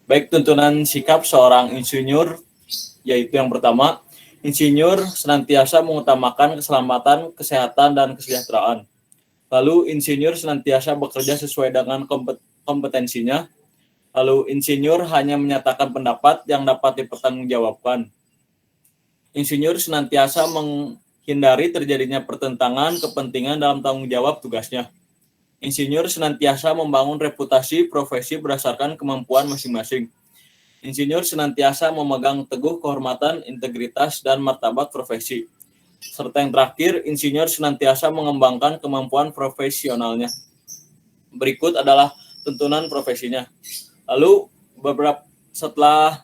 Baik, tuntunan sikap seorang insinyur yaitu yang pertama, insinyur senantiasa mengutamakan keselamatan, kesehatan, dan kesejahteraan. Lalu, insinyur senantiasa bekerja sesuai dengan kompetensinya. Lalu, insinyur hanya menyatakan pendapat yang dapat dipertanggungjawabkan. Insinyur senantiasa menghindari terjadinya pertentangan kepentingan dalam tanggung jawab tugasnya. Insinyur senantiasa membangun reputasi profesi berdasarkan kemampuan masing-masing. Insinyur senantiasa memegang teguh kehormatan, integritas, dan martabat profesi. Serta yang terakhir, insinyur senantiasa mengembangkan kemampuan profesionalnya. Berikut adalah tuntunan profesinya. Lalu, setelah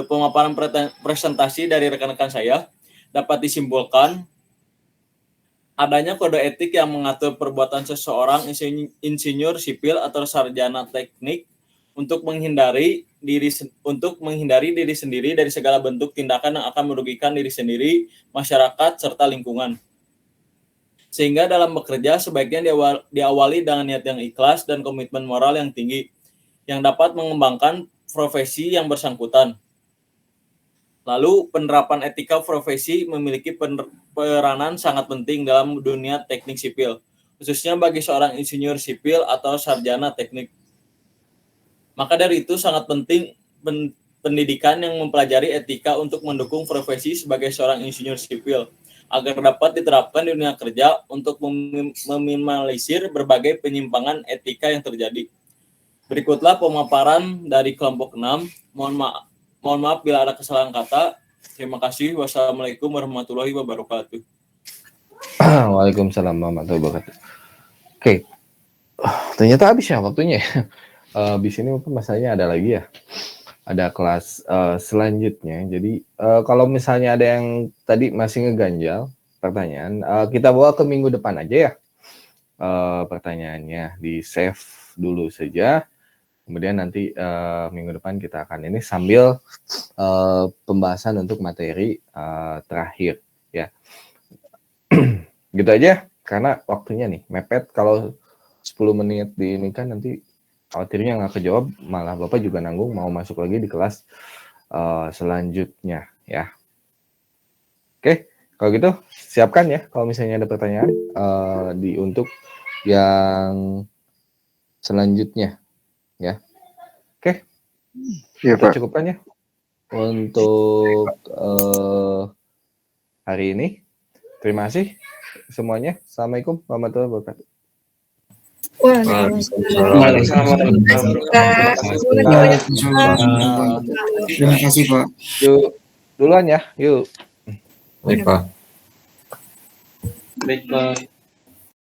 pemaparan presentasi dari rekan-rekan saya, dapat disimpulkan adanya kode etik yang mengatur perbuatan seseorang insinyur sipil atau sarjana teknik untuk menghindari diri sendiri dari segala bentuk tindakan yang akan merugikan diri sendiri, masyarakat, serta lingkungan. Sehingga dalam bekerja sebaiknya diawali dengan niat yang ikhlas dan komitmen moral yang tinggi, yang dapat mengembangkan profesi yang bersangkutan. Lalu, penerapan etika profesi memiliki peranan sangat penting dalam dunia teknik sipil, khususnya bagi seorang insinyur sipil atau sarjana teknik. Maka dari itu sangat penting pendidikan yang mempelajari etika untuk mendukung profesi sebagai seorang insinyur sipil agar dapat diterapkan di dunia kerja untuk meminimalisir berbagai penyimpangan etika yang terjadi. Berikutlah pemaparan dari kelompok 6. Mohon maaf bila ada kesalahan kata. Terima kasih. Wassalamualaikum warahmatullahi wabarakatuh. Waalaikumsalam warahmatullahi wabarakatuh. Oke. Ternyata habis ya waktunya. Habis ini mungkin masanya ada lagi ya. Ada kelas selanjutnya. Jadi kalau misalnya ada yang tadi masih ngeganjal pertanyaan, kita bawa ke minggu depan aja ya. Pertanyaannya di save dulu saja. Kemudian nanti minggu depan kita akan ini sambil pembahasan untuk materi terakhir ya. Gitu aja karena waktunya nih mepet. Kalau 10 menit di ini kan nanti khawatirnya nggak kejawab, malah Bapak juga nanggung mau masuk lagi di kelas selanjutnya ya. Oke, kalau gitu siapkan ya kalau misalnya ada pertanyaan untuk yang selanjutnya ya. Oke, ya, kita Pak. cukupkan ya untuk hari ini. Terima kasih semuanya. Assalamualaikum warahmatullahi wabarakatuh. Terima kasih Pak. Yuk duluan ya, yuk. Baik Pak. Baik,